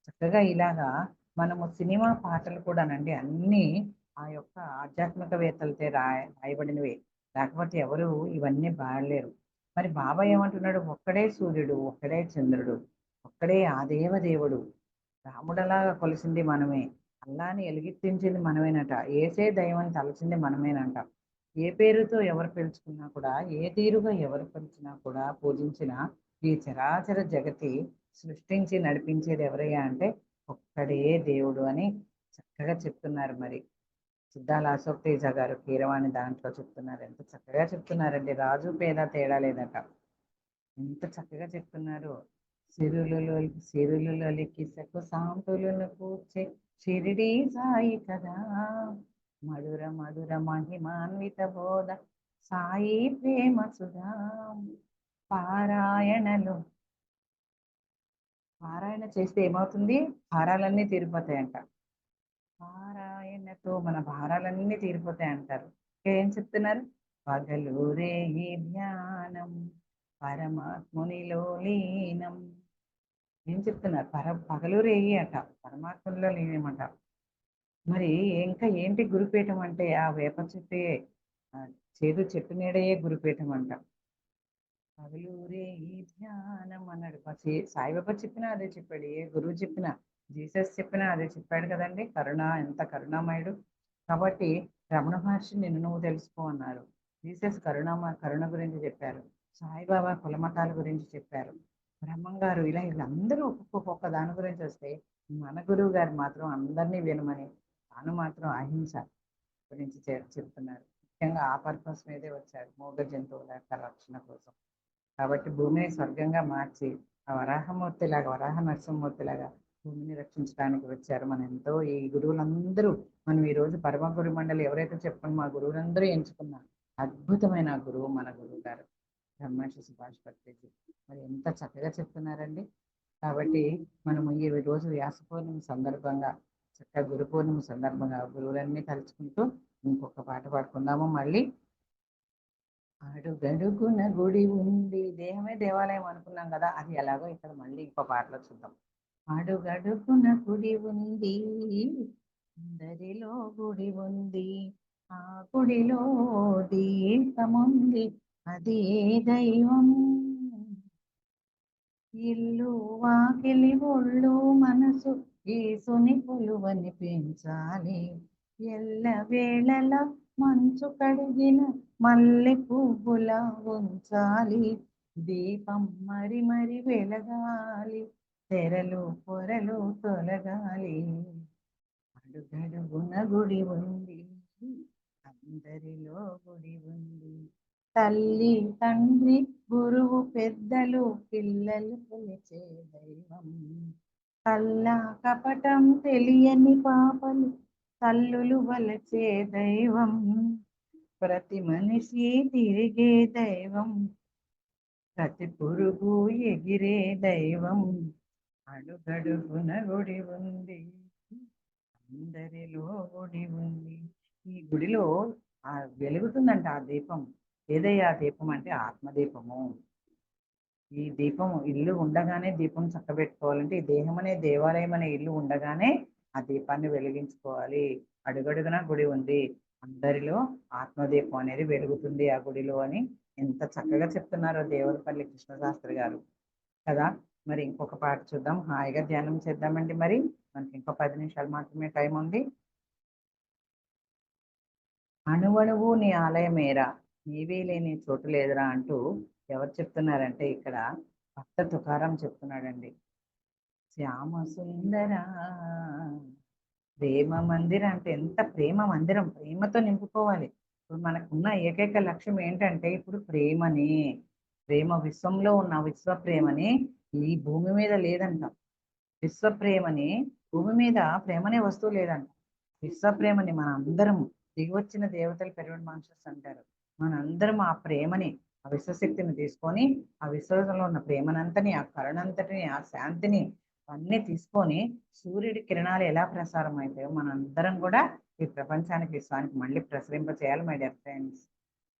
చక్కగా ఇలాగా మనము సినిమా పాటలు కూడానండి అన్నీ ఆ యొక్క ఆధ్యాత్మికవేత్తలతో రాయబడినవే. లేకపోతే ఎవరు ఇవన్నీ పాడలేరు. మరి బాబా ఏమంటున్నాడు? ఒక్కడే సూర్యుడు, ఒక్కడే చంద్రుడు, ఒక్కడే ఆ దేవదేవుడు. రాముడలాగా కొలిసింది మనమే, అల్లాని ఎలుగెత్తించింది మనమేనట, ఏసే దైవం తలచింది మనమేనంట. ఏ పేరుతో ఎవరు పిలుచుకున్నా కూడా, ఏ తీరుగా ఎవరు పిలిచినా కూడా, పూజించినా ఈ చరాచర జగతి సృష్టించి నడిపించేది ఎవరయ్యా అంటే ఒక్కడే దేవుడు అని చక్కగా చెప్తున్నారు. మరి సిద్ధాల అశోక్ తేజ గారు కీరవాణి దాంట్లో చెప్తున్నారు. ఎంత చక్కగా చెప్తున్నారండి. రాజు పేద తేడా లేదట. ఎంత చక్కగా చెప్తున్నారు. సిరులులొలికి సకు సాంతులను కూర్చే షిరిడి సాయి కదా, మధుర మధుర మహిమాన్విత బోధ సాయి ప్రేమ సుధా. పారాయణలు పారాయణ చేస్తే ఏమవుతుంది? భారాలన్నీ తీరిపోతాయంట. పారాయణతో మన భారాలన్నీ తీరిపోతాయి అంటారు. ఏం చెప్తున్నారు? పగలూరే ఈ ధ్యానం పరమాత్మునిలో లీనం. ఏం చెప్తున్నారు? పగలూరేయి అట, పరమాత్మలో లీనమట. మరి ఇంకా ఏంటి గురుపీఠం అంటే ఆ వేప చెట్టే, చేదు చెట్టు నీడయే గురుపీఠం అంట. పగలూరే ఈ ధ్యానం అన్నాడు. సాయిబాబా చెప్పినా అదే చెప్పాడు, ఏ గురువు చెప్పినా, జీసస్ చెప్పినా అదే చెప్పాడు కదండి. కరుణ, ఎంత కరుణామయుడు. కాబట్టి రమణ మహర్షి నిన్ను నువ్వు తెలుసుకో అన్నారు. జీసస్ కరుణ గురించి చెప్పారు. సాయిబాబా కులమతాల గురించి చెప్పారు. బ్రహ్మం గారు ఇలా వీళ్ళందరూ ఒక్కొక్క దాని గురించి వస్తే, మన గురువు గారు మాత్రం అందరినీ వినమని, తాను మాత్రం అహింస గురించి చెప్తున్నారు. ముఖ్యంగా ఆ పర్పస్ మీదే వచ్చారు, మూగ జంతువుల యొక్క రక్షణ కోసం. కాబట్టి భూమిని స్వర్గంగా మార్చి ఆ వరాహ నరసింహమూర్తిలాగా భూమిని రక్షించడానికి వచ్చారు. మన ఎంతో ఈ గురువులందరూ, మనం ఈ రోజు పరమ గురు మండలి ఎవరైతే చెప్పుకుని మా గురువులందరూ ఎంచుకున్న అద్భుతమైన గురువు మన గురువు గారు బ్రహ్మర్షి సుభాష్ పత్రిజీ. మరి ఎంత చక్కగా చెప్తున్నారండి. కాబట్టి మనము ఈ రోజు వ్యాస పౌర్ణమి సందర్భంగా, చక్కగా గురు పౌర్ణమి సందర్భంగా గురువులన్నీ తలుచుకుంటూ ఇంకొక పాట పాడుకుందాము. మళ్ళీ అడుగడుగున గుడి ఉంది, దేహమే దేవాలయం అనుకున్నాం కదా, అది ఎలాగో ఇక్కడ మళ్ళీ ఇంకో పాటలో చూద్దాం. అడుగడుగున గుడి ఉంది, అందరిలో గుడి ఉంది, ఆ గుడిలో దీపముంది, అది దైవం. ఇల్లు వాకిలి ఒళ్ళు మనసు యేసుని కొలువని పెంచాలి. ఎల్ల వేళల మంచు కడిగిన మల్లె పువ్వులా ఉంచాలి. దీపం మరి మరి వెలగాలి, తెరలు పొరలు తొలగాలి. అడుగడుగున గుడి ఉంది, అందరిలో గుడి ఉంది. తల్లి తండ్రి గురువు పెద్దలు పిల్లలు కొలిచే దైవం. కల్లా కపటం తెలియని పాపలు తల్లులు వలచే దైవం. ప్రతి మనిషి తిరిగే దైవం, ప్రతి పురుగు ఎగిరే దైవం. అడుగడుగున గుడి ఉంది, అందరిలో గుడి ఉంది. ఈ గుడిలో ఆ వెలుగుతుందంట ఆ దీపం. ఏదయ్యా దీపం అంటే ఆత్మదీపము. ఈ దీపం ఇల్లు ఉండగానే దీపం చక్కబెట్టుకోవాలంటే ఈ దేహం అనే దేవాలయం అనే ఇల్లు ఉండగానే ఆ దీపాన్ని వెలిగించుకోవాలి. అడుగడుగునా గుడి ఉంది, అందరిలో ఆత్మదీపం అనేది వెలుగుతుంది ఆ గుడిలో అని ఎంత చక్కగా చెప్తున్నారో దేవులపల్లి కృష్ణశాస్త్రి గారు కదా. మరి ఇంకొక పాట చూద్దాం, హాయిగా ధ్యానం చేద్దామండి. మరి మనకి ఇంకో 10 నిమిషాలు మాత్రమే టైం ఉంది. అణువణువు నీ ఆలయమేరా, నీవే లేని చోటు లేదురా అంటూ ఎవరు చెప్తున్నారంటే ఇక్కడ భక్త తుకారం చెప్తున్నాడండి. శ్యామ సుందర ప్రేమ మందిరం అంటే ఎంత ప్రేమ మందిరం, ప్రేమతో నింపుకోవాలి. ఇప్పుడు మనకున్న ఏకైక లక్ష్యం ఏంటంటే ఇప్పుడు ప్రేమని, ప్రేమ విశ్వంలో ఉన్న విశ్వ ప్రేమని ఈ భూమి మీద లేదంట. విశ్వ ప్రేమని భూమి మీద ప్రేమనే వస్తువు లేదంట. విశ్వ ప్రేమని మన అందరం దిగి వచ్చిన దేవతలు పెరిగిన మాన్షస్ అంటారు. మనందరం ఆ ప్రేమని, ఆ విశ్వశక్తిని తీసుకొని ఆ విశ్వంలో ఉన్న ప్రేమనంతని, ఆ కరుణంతటిని, ఆ శాంతిని అన్నీ తీసుకొని సూర్యుడి కిరణాలు ఎలా ప్రసారం అవుతాయో మనందరం కూడా ఈ ప్రపంచానికి విశ్వానికి మళ్ళీ ప్రసరింప చేయాలి మై డియర్ ఫ్రెండ్స్.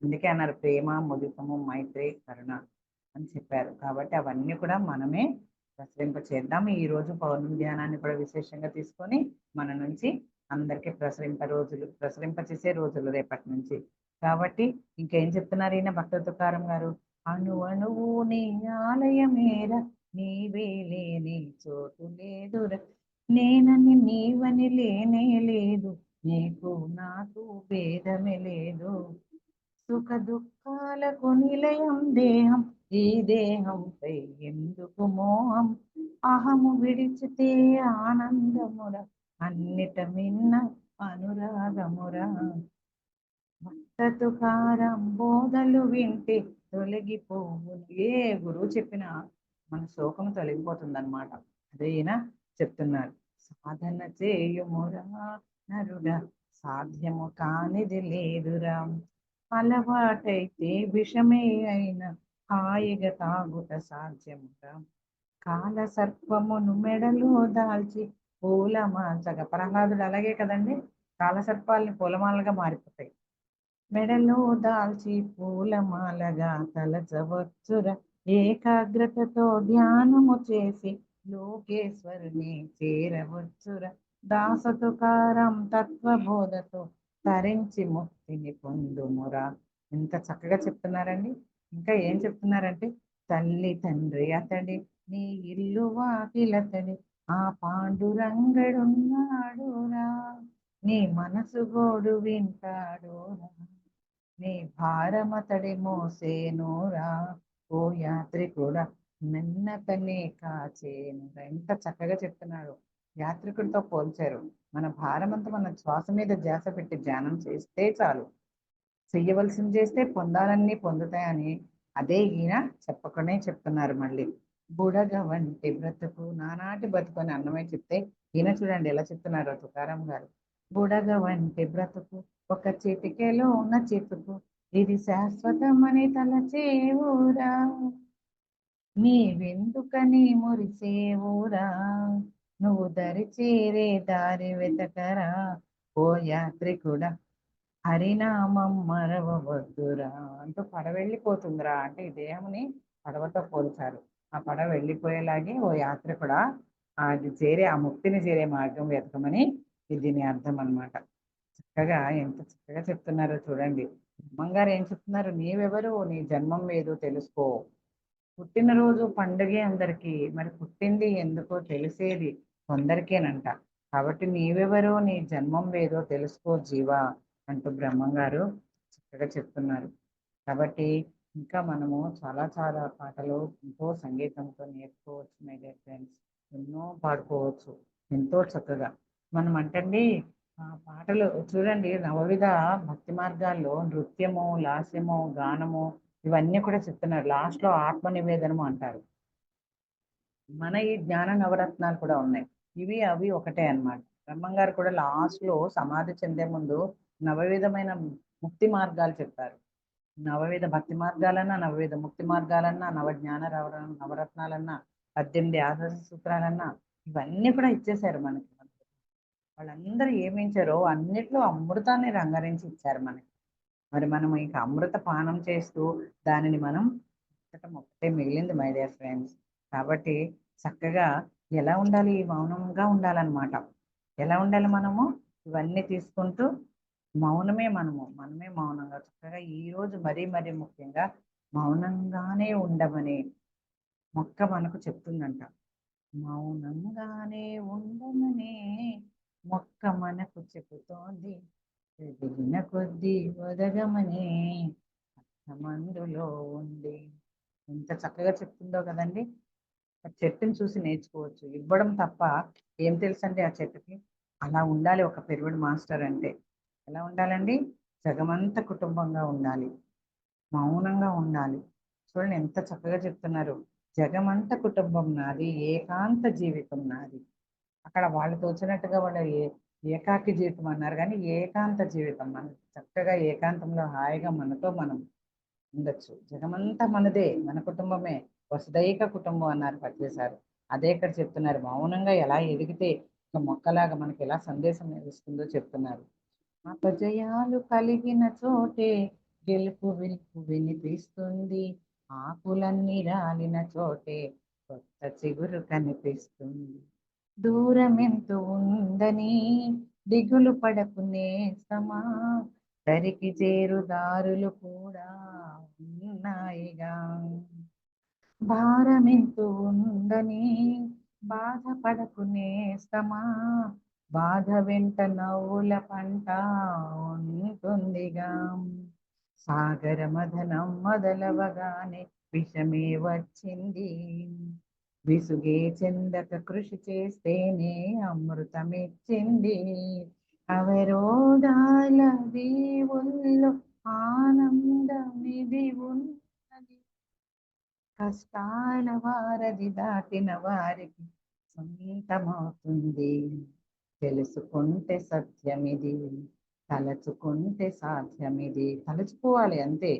అందుకే అన్నారు ప్రేమ ముదితము మైత్రి కరుణ అని చెప్పారు. కాబట్టి అవన్నీ కూడా మనమే ప్రసరింప చేద్దాం. ఈ రోజు పౌర్ణమి ధ్యానాన్ని కూడా విశేషంగా తీసుకొని మన నుంచి అందరికీ ప్రసరింప చేసే రోజులు రేపటి నుంచి. కాబట్టి ఇంకేం చెప్తున్నారు ఈయన భక్త తుకారం గారు? అణు అణువు నీ ఆలయమేర, నీవే లేని చోటు లేదురా, నేనని నీవని లేనే లేదు, నీకు నాకు భేదమే లేదు. సుఖ దుఃఖాలకు నిలయం దేహం, ఈ దేహంపై ఎందుకు మోహం, అహము విడిచితే ఆనందమురా, అన్నిట మిన్న అనురాగమురా. భక్త తుకారం బోధలు వింటే తొలగిపోవు, ఏ గురువు చెప్పినా మన శోకం తొలగిపోతుంది అనమాట. అదే ఈయన చెప్తున్నారు. సాధన చేయుమురా నరుడా, సాధ్యము కానిది లేదురా, అలవాటైతే విషమే అయినా హాయిగా తాగుట సాధ్యమురా, కాల సర్పమును మెడలో దాల్చి పూలమాలగా, ప్రహ్లాదుడు అలాగే కదండి, కాల సర్పాలని పూలమాలగా మారిపోతాయి. మెడలో దాల్చి పూలమాలగా తలచవచ్చురా, ఏకాగ్రతతో ధ్యానము చేసి లోకేశ్వరుని చేరవచ్చురా, దాస తుకారం తత్వబోధతో తరించి ముక్తిని పొందుమురా. ఎంత చక్కగా చెప్తున్నారండి. ఇంకా ఏం చెప్తున్నారంటే తల్లి తండ్రి అతడి, నీ ఇల్లు వాకిలతడి, ఆ పాండురంగడున్నాడురా, నీ మనసు గోడు వింటాడురా, నీ భారమతడి మోసేనురా, ఓ యాత్రికుడా నిన్నతనే కాచేనురా. ఎంత చక్కగా చెప్తున్నాడు. యాత్రికుడితో పోల్చారు. మన భారమంతా మన శ్వాస మీద ధ్యాస పెట్టి ధ్యానం చేస్తే చాలు, చెయ్యవలసింది చేస్తే పొందాలన్నీ పొందుతాయని అదే ఈయన చెప్పకనే చెప్తున్నారు. మళ్ళీ బుడగ వంటి బ్రతుకు, నానాటి బతుకు అని అన్నమై చెప్తే ఈయన చూడండి ఎలా చెప్తున్నారో తుకారం గారు. బుడగ వంటి బ్రతుకు ఒక చిటికెలో ఉన్న చితుకు, ఇది శాశ్వతమని తలచేవురా, నీవెందుకని మురిసేవురా, నువ్వు దరి చేరే దారి వెతకరా, ఓ యాత్రికుడా హరినామం మరవవద్దురా అంటూ పడవ వెళ్ళిపోతుందిరా అంటే ఈ దేహంని పడవతో పోల్చారు. ఆ పడవ వెళ్ళిపోయేలాగే ఓ యాత్రికుడా అది చేరే ఆ ముక్తిని చేరే మార్గం వెతకమని దీని అర్థం అన్నమాట. చక్కగా ఎంత చక్కగా చెప్తున్నారో చూడండి. బ్రహ్మంగారు ఏం చెప్తున్నారు? నీవెవరు, నీ జన్మం ఏదో తెలుసుకో. పుట్టినరోజు పండుగే అందరికీ, మరి పుట్టింది ఎందుకో తెలిసేది కొందరికేనంట. కాబట్టి నీవెవరో నీ జన్మం వేదో తెలుసుకో జీవా అంటూ బ్రహ్మంగారు చక్కగా చెప్తున్నారు. కాబట్టి ఇంకా మనము చాలా చాలా పాటలు ఎంతో సంగీతంతో నేర్చుకోవచ్చు మై డియర్ ఫ్రెండ్స్. ఎన్నో పాడుకోవచ్చు ఎంతో చక్కగా. మనం అంటండి పాటలు చూడండి, నవవిధ భక్తి మార్గాల్లో నృత్యము, లాస్యము, గానము ఇవన్నీ కూడా చెప్తున్నారు. లాస్ట్‌లో ఆత్మ నివేదనము అంటారు. మన ఈ జ్ఞాన నవరత్నాలు కూడా ఉన్నాయి. ఇవి అవి ఒకటే అన్నమాట. బ్రహ్మంగారు కూడా లాస్ట్‌లో సమాధి చెందే ముందు నవవిధమైన ముక్తి మార్గాలు చెప్పారు. నవవిధ భక్తి మార్గాలన్నా, నవవిధ ముక్తి మార్గాలన్నా, నవజ్ఞాన నవరత్నాలన్నా, 18 ఆదర్శ సూత్రాలన్నా ఇవన్నీ కూడా ఇచ్చేశారు మనకి. వాళ్ళందరూ ఏమించారో అన్నిట్లో అమృతాన్ని రంగరించి ఇచ్చారు మనకి. మరి మనం ఇక అమృత పానం చేస్తూ దానిని మనం ఒకటే మిగిలింది మై డియర్ ఫ్రెండ్స్. కాబట్టి చక్కగా ఎలా ఉండాలి? మౌనంగా ఉండాలన్నమాట. ఎలా ఉండాలి మనము? ఇవన్నీ తీసుకుంటూ మౌనమే మనమే మౌనంగా చక్కగా ఈరోజు మరీ మరీ ముఖ్యంగా మౌనంగానే ఉండమని మొక్క మనకు చెప్తుందంట. మౌనంగానే ఉండమనే మొక్క మనకు చెబుతోంది. ఎదిగిన కొద్దీ ఒదగమనే మందులో ఉంది. ఎంత చక్కగా చెప్తుందో కదండి. ఆ చెట్టుని చూసి నేర్చుకోవచ్చు. ఇవ్వడం తప్ప ఏం తెలుసండి ఆ చెట్టుకి? అలా ఉండాలి ఒక పిరమిడ్ మాస్టర్ అంటే. ఎలా ఉండాలండి? జగమంత కుటుంబంగా ఉండాలి. మౌనంగా ఉండాలి. చూడండి ఎంత చక్కగా చెప్తున్నారు. జగమంత కుటుంబం నాది, ఏకాంత జీవితం నాది. అక్కడ వాళ్ళు తోచినట్టుగా వాళ్ళు ఏకాకి జీవితం అన్నారు కానీ ఏకాంత జీవితం మనది. చక్కగా ఏకాంతంలో హాయిగా మనతో మనం ఉండొచ్చు. జగమంతా మనదే, మన కుటుంబమే. వసుదైక కుటుంబం అన్నారు పత్రిసారు. అదే ఇక్కడ చెప్తున్నారు. మౌనంగా ఎలా ఎదిగితే ఒక మొక్కలాగా మనకి ఎలా సందేశం ఇస్తుందో చెప్తున్నారు. అపజయాలు కలిగిన చోటే గెలుపు విలుపు వినిపిస్తుంది. ఆకులన్నీ రాలిన చోటే కొత్త చిగురు కనిపిస్తుంది. దూరం ఎంత ఉందని దిగులు పడకు నేస్తమా, దరికి చేరు దారులు కూడా ఉన్నాయిగా. భారమెంతు ఉందని బాధపడకు నేస్తమా, బాధ వెంట నవ్వుల పంట ఉంటుందిగా. సాగర మదనం మొదలవగానే విషమే వచ్చింది. విసుగే చెందక కృషి చేస్తేనే అమృతమిచ్చింది. అవరోధాల దేవుల్లో ఆనందమిది ఉన్నది. కష్టాల వారధి దాటిన వారికి సొంతమవుతుంది. తెలుసుకుంటే సత్యమిది, తలచుకుంటే సాధ్యమిది. తలుచుకోవాలి అంతే.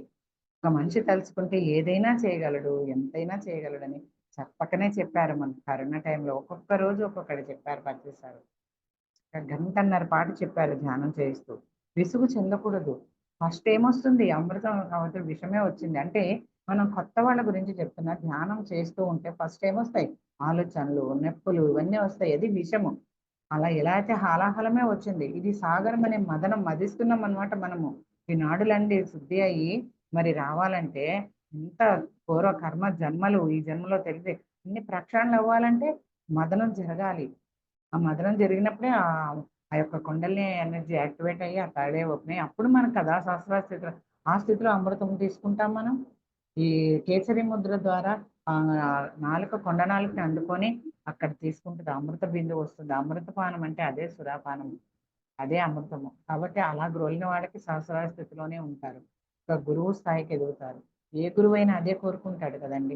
ఒక మనిషి తలుచుకుంటే ఏదైనా చేయగలడు, ఎంతైనా చేయగలడని చెప్పకనే చెప్పారు మన కరోనా టైంలో. ఒక్కొక్క రోజు ఒక్కొక్కటి చెప్పారు పత్రిసారు. గంటన్నర పాటు చెప్పారు ధ్యానం చేస్తూ. విసుగు చెందకూడదు. ఫస్ట్ ఏమొస్తుంది? అమృతం కాబట్టి విషమే వచ్చింది. అంటే మనం కొత్త వాళ్ళ గురించి చెప్తున్నా. ధ్యానం చేస్తూ ఉంటే ఫస్ట్ ఏమొస్తాయి? ఆలోచనలు, నొప్పులు ఇవన్నీ వస్తాయి. అది విషము. అలా ఎలా అయితే హాలాహలమే వచ్చింది. ఇది సాగరం అనే మదనం మదిస్తున్నాం అనమాట మనము. ఈ నాడులన్నీ శుద్ధి అయ్యి మరి రావాలంటే ఎంత పూర్వ కర్మ జన్మలు ఈ జన్మలో తెలిసి అన్ని ప్రక్షాళనలు అవ్వాలంటే మదనం జరగాలి. ఆ మదనం జరిగినప్పుడే ఆ యొక్క కుండలిని ఎనర్జీ యాక్టివేట్ అయ్యి ఆ థర్డ్ ఐ ఓపెన్ అయ్యి అప్పుడు మనం కదా శాస్త్ర స్థితిలో ఆ స్థితిలో అమృతం తీసుకుంటాం మనం. ఈ కేసరి ముద్ర ద్వారా నాలుక కొండ నాలుకని అందుకొని అక్కడ తీసుకుంటుంది అమృత బిందువు వస్తుంది. అమృతపానం అంటే అదే సురాపానం, అదే అమృతము. కాబట్టి అలా గ్రోలిన వాళ్ళకి సహస్ర స్థితిలోనే ఉంటారు. ఒక గురువు స్థాయికి ఎదుగుతారు. ఏ గురువైనా అదే కోరుకుంటాడు కదండి.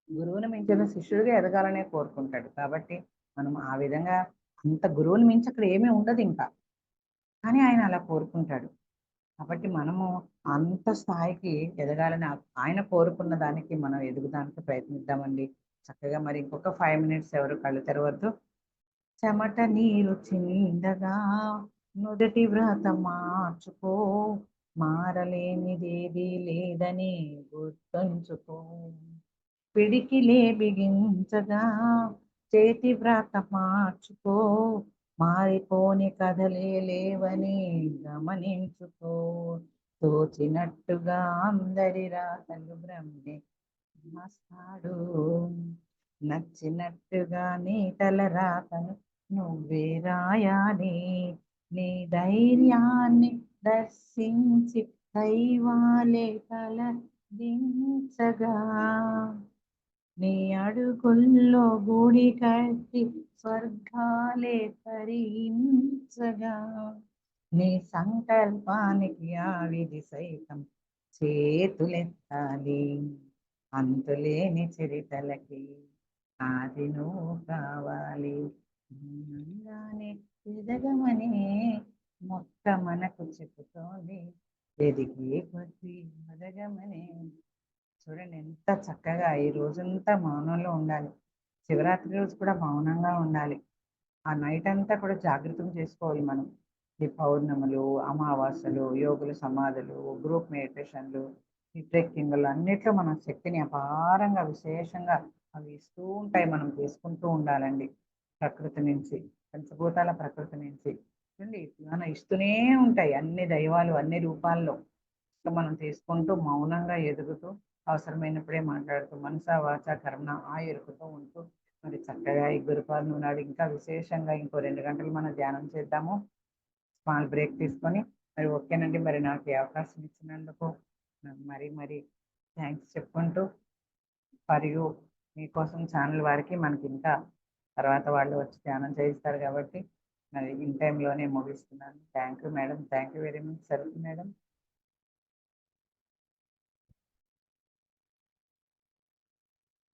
గురువుని మించిన శిష్యుడిగా ఎదగాలనే కోరుకుంటాడు. కాబట్టి మనం ఆ విధంగా అంత గురువుని మించి అక్కడ ఏమీ ఉండదు ఇంకా. కానీ ఆయన అలా కోరుకుంటాడు. కాబట్టి మనము అంత స్థాయికి ఎదగాలని ఆయన కోరుకున్న దానికి మనం ఎదుగుదానికి ప్రయత్నిద్దామండి. చక్కగా మరి ఇంకొక 5 మినిట్స్ ఎవరు కళ్ళు తెరవద్దు. చెమట నీరు చిందగా నుదుటి వ్రత మార్చుకో, మారలేనిదేది లేదని గుర్తుంచుకో. పిడికిలే బిగించగా చేతి వ్రాత మార్చుకో, మారిపోని కథలే లేవని గమనించుకో. తోచినట్టుగా అందరి రాతలు బ్రహ్మే రాస్తాడు. నచ్చినట్టుగా నీ తలరాతను నువ్వే రాయాలి. నీ ధైర్యాన్ని దర్శించి దైవాలే తల దించగా, నీ అడుగుల్లో గుడి కట్టి స్వర్గాలే తరించగా, నీ సంకల్పానికి ఆ విధి సైతం చేతులెత్తాలి. అంతులేని చరితలకి ఆది నువ్వు కావాలి. అనగానే ఎదగమని మొక్క మనకు చెబుతోంది, ఎదిగే కొద్దీ ఎదగమని. చూడండి ఎంత చక్కగా ఈ రోజంతా మౌనంలో ఉండాలి. శివరాత్రి రోజు కూడా మౌనంగా ఉండాలి. ఆ నైట్ అంతా కూడా జాగృతం చేసుకోవాలి మనం. ఈ పౌర్ణములు, అమావాస్యలు, యోగుల సమాధులు, గ్రూప్ మెడిటేషన్లు, ఈ ట్రెక్కింగ్లు అన్నిట్లో మన శక్తిని అపారంగా విశేషంగా అవి ఇస్తూ ఉంటాయి. మనం చేసుకుంటూ ఉండాలండి. ప్రకృతి నుంచి, పంచభూతాల ప్రకృతి నుంచి చూడండి మనం ఇస్తూనే ఉంటాయి అన్ని దైవాలు అన్ని రూపాల్లో. మనం తీసుకుంటూ మౌనంగా ఎదుగుతూ అవసరమైనప్పుడే మాట్లాడుతూ మనసా వాచ కర్మ ఆ ఎరుకుతూ ఉంటూ మరి చక్కగా ఈ గురు పౌర్ణమి నాడు ఇంకా విశేషంగా ఇంకో 2 గంటలు మనం ధ్యానం చేద్దాము. స్మాల్ బ్రేక్ తీసుకొని మరి ఓకేనండి. మరి నాకు ఈ అవకాశం ఇచ్చినందుకు మరి మరి థ్యాంక్స్ చెప్పుకుంటూ, మరియు మీకోసం ఛానల్ వారికి మనకి ఇంకా తర్వాత వాళ్ళు వచ్చి ధ్యానం చేయిస్తారు కాబట్టి మరి ఇన్ టైంలోనే ముగిస్తున్నాను. Thank you madam. Thank you very much సరుకు మేడం.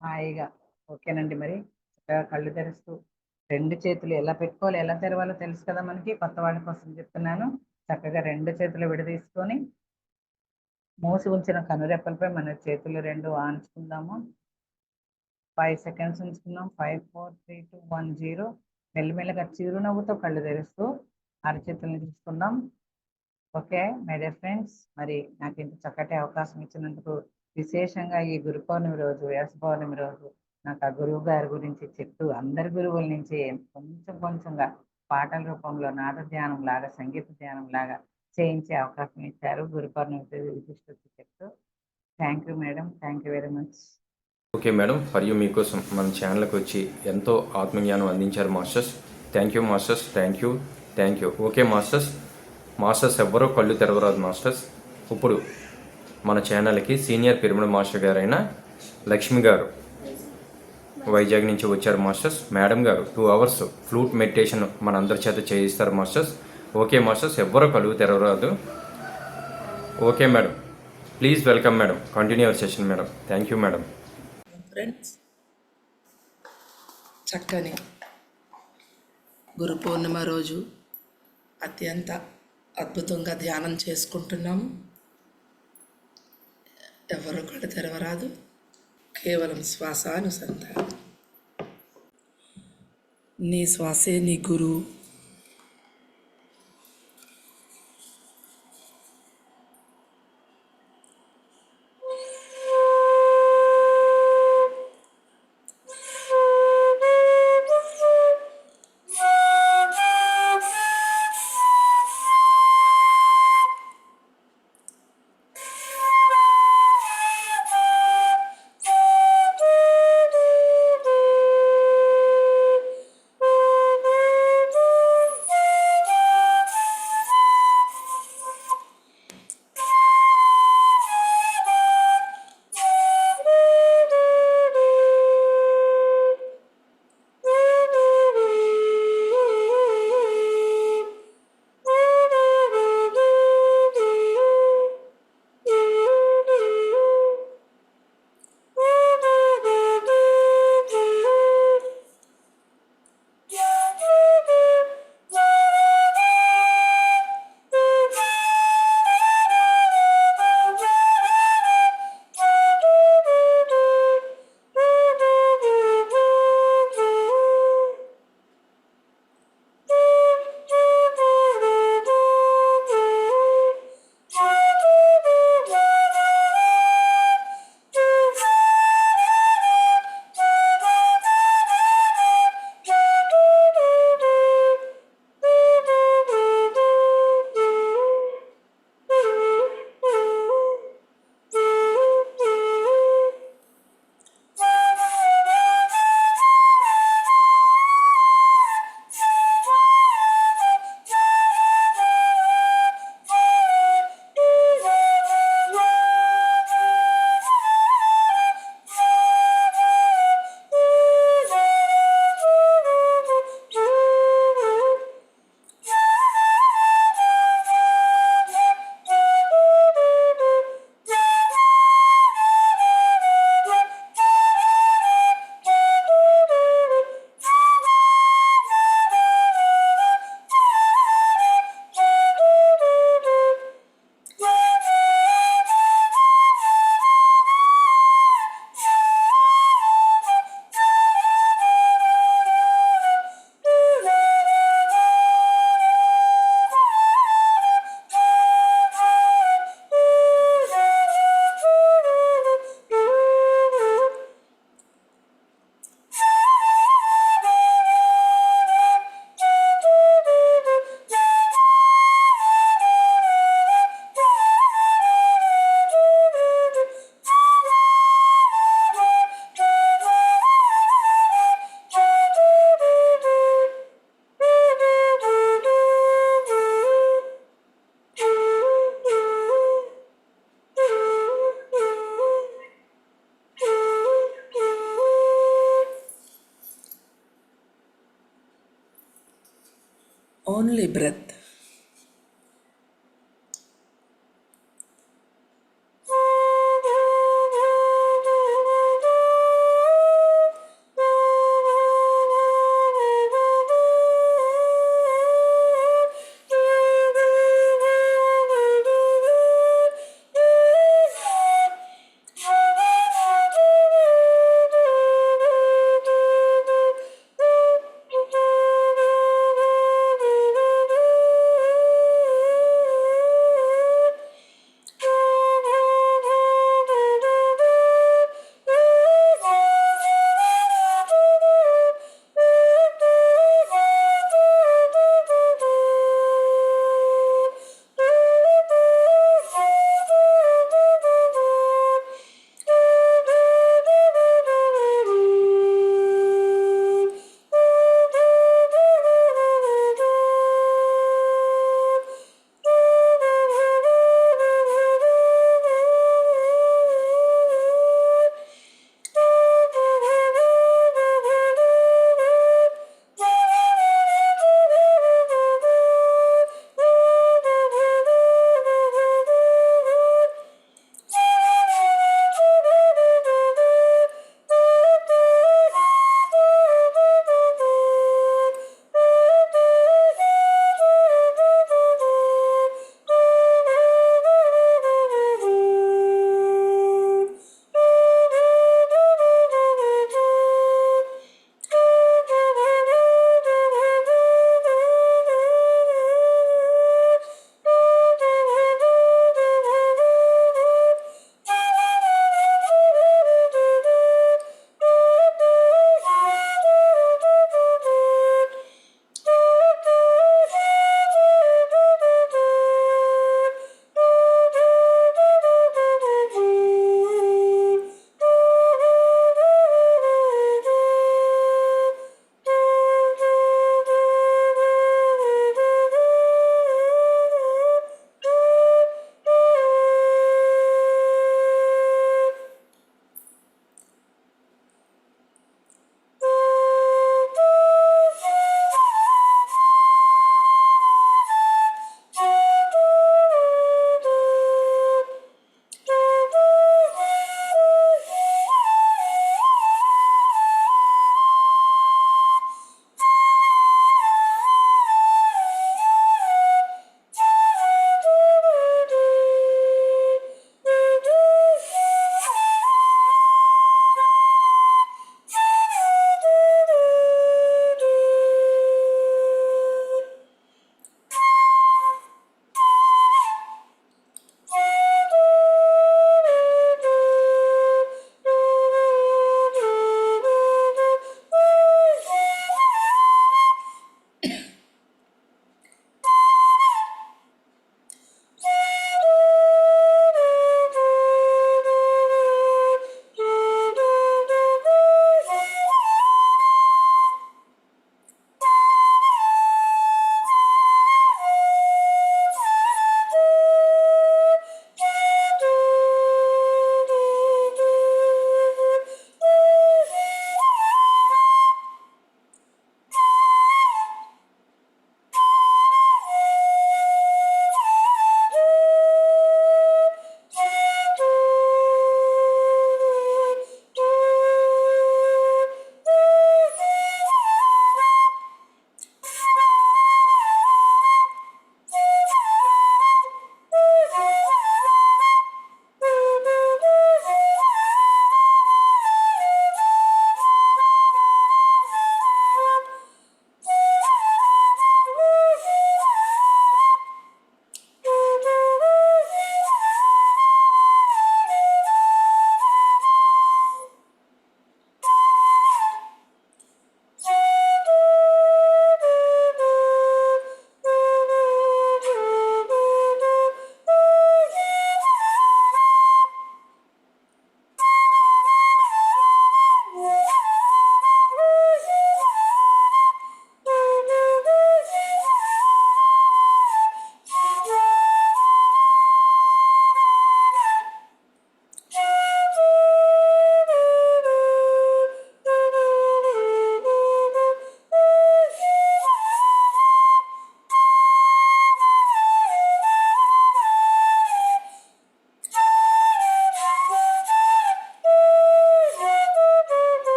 హాయిగా ఓకేనండి. మరి చక్కగా కళ్ళు తెరుస్తూ 2 చేతులు ఎలా పెట్టుకోవాలి ఎలా తెరవాలో తెలుసు కదా మనకి. కొత్త వాళ్ళ కోసం చెప్తున్నాను. చక్కగా 2 చేతులు విడదీసుకొని మూసి ఉంచిన కనురెప్పలపై మన చేతులు 2 ఆంచుకుందాము. 5 సెకండ్స్ ఉంచుకుందాం. 5 4 3 2 1 0. మెల్లిమెల్లగా చిరునవ్వుతో కళ్ళు తెరుస్తూ అరచేతుల్ని తీసుకుందాం. ఓకే మై డియర్ ఫ్రెండ్స్, మరి నాకు ఇంత చక్కటి అవకాశం ఇచ్చినందుకు విశేషంగా ఈ గురు పౌర్ణమి రోజు, వ్యాస పౌర్ణమి రోజు నాకు ఆ గురువు గారి గురించి చెప్తూ అందరి గురువుల నుంచి కొంచెం కొంచెంగా పాటల రూపంలో నాద ధ్యానం లాగా, సంగీత ధ్యానం లాగా చేయించే అవకాశం ఇచ్చారు. గురు పౌర్ణమి విశిష్టత చెప్తూ thank you madam. Thank you very much. Okay madam, మరియు మీకోసం మన ఛానల్కి వచ్చి ఎంతో ఆత్మజ్ఞానం అందించారు masters. Thank you masters. Thank you. Thank you. Okay masters. Masters ఎవ్వరూ కళ్ళు తెరవరాదు మాస్టర్స్. ఇప్పుడు మన ఛానల్కి సీనియర్ పిరమిడ్ మాస్టర్ గారైన లక్ష్మి గారు వైజాగ్ నుంచి వచ్చారు మాస్టర్స్. మేడం గారు 2 అవర్స్ ఫ్లూట్ మెడిటేషన్ మన అందరి చేత చేయిస్తారు మాస్టర్స్. ఓకే మాస్టర్స్, ఎవ్వరూ కళ్ళు తెరవరాదు. Okay madam, please welcome madam. Continue our session madam. Thank you madam. Friends, చక్కని గురు పౌర్ణిమ రోజు అత్యంత అద్భుతంగా ధ్యానం చేసుకుంటున్నాము. ఎవరు కూడా తెరవరాదు, కేవలం శ్వాసానుసంధానం. నీ శ్వాసే నీ గురువు. Only breath.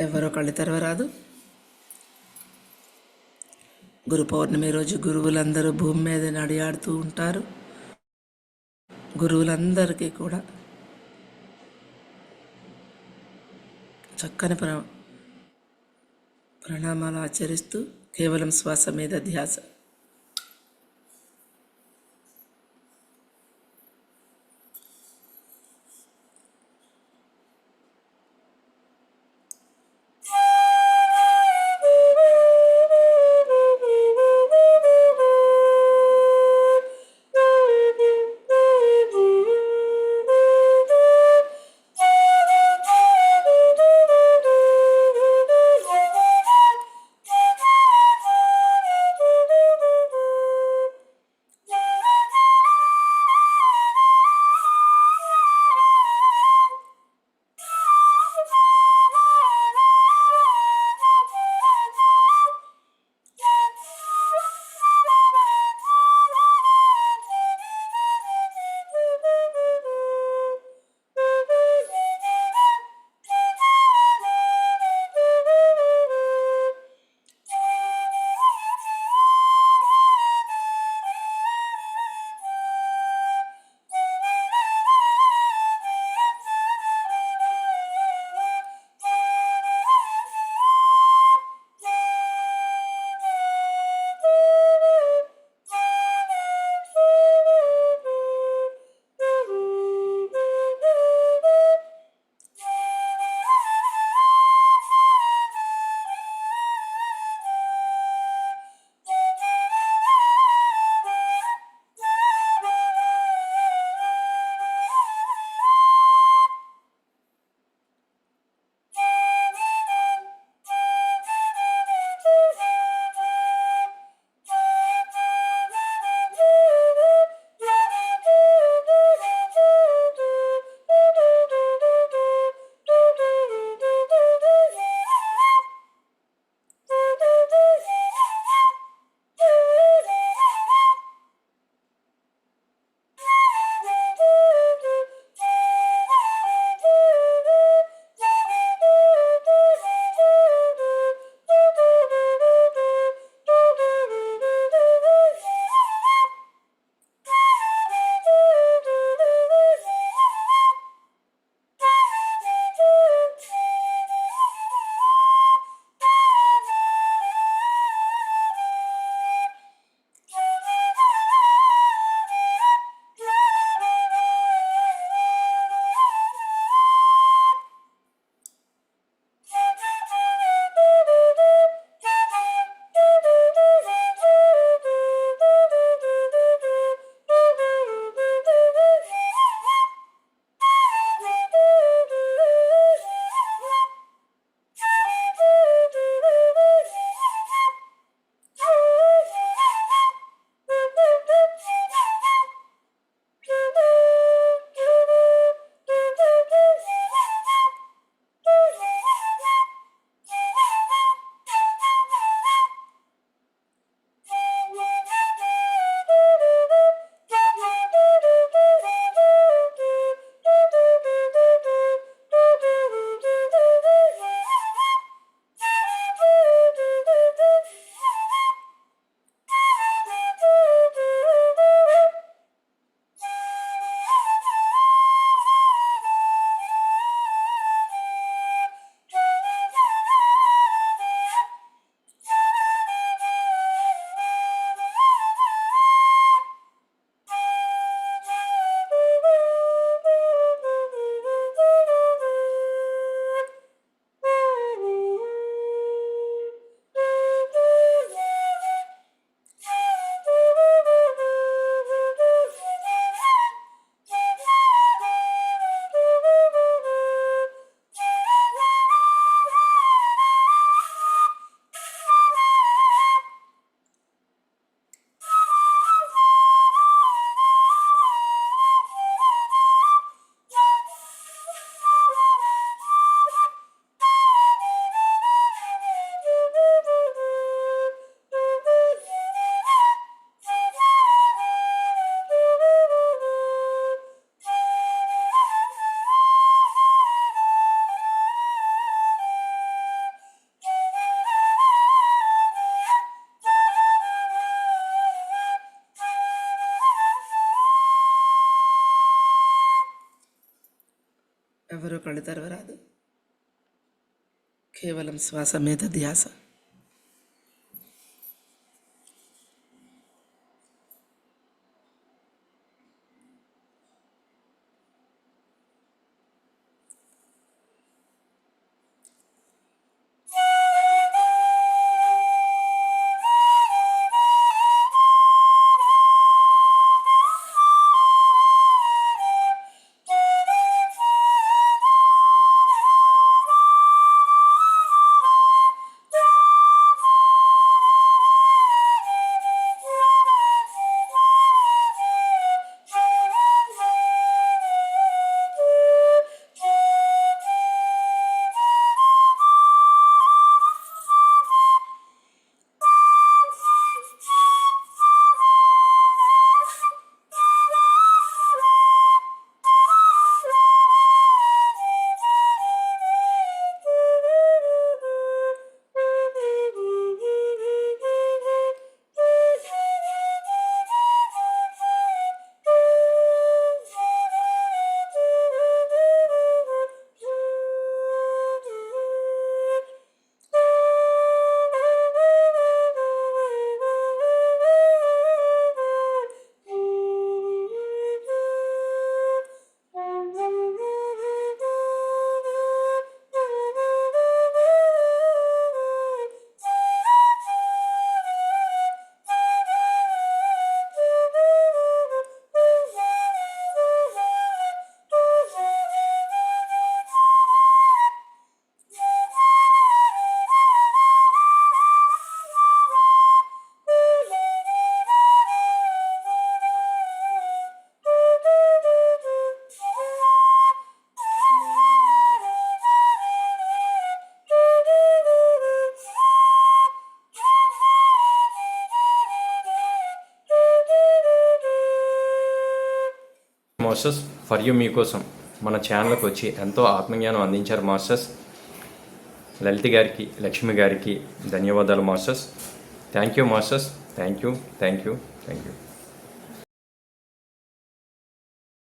ఎవరో కళ్ళు తెరవరాదు. గురు పౌర్ణమి రోజు గురువులందరూ భూమి మీద నడియాడుతూ ఉంటారు. గురువులందరికీ కూడా చక్కని ప్రణామాలు ఆచరిస్తూ కేవలం శ్వాస మీద ధ్యాస. ఎవరు కళ్ళు తెరవరాదు. కేవలం శ్వాస మీద ధ్యాస. మాస్టర్స్ ఫర్ యూ మీకోసం మన ఛానల్కి వచ్చి ఎంతో ఆత్మజ్ఞానం అందించారు మాస్టర్స్. లలిత గారికి, లక్ష్మి గారికి ధన్యవాదాలు masters. Thank you masters. Thank you.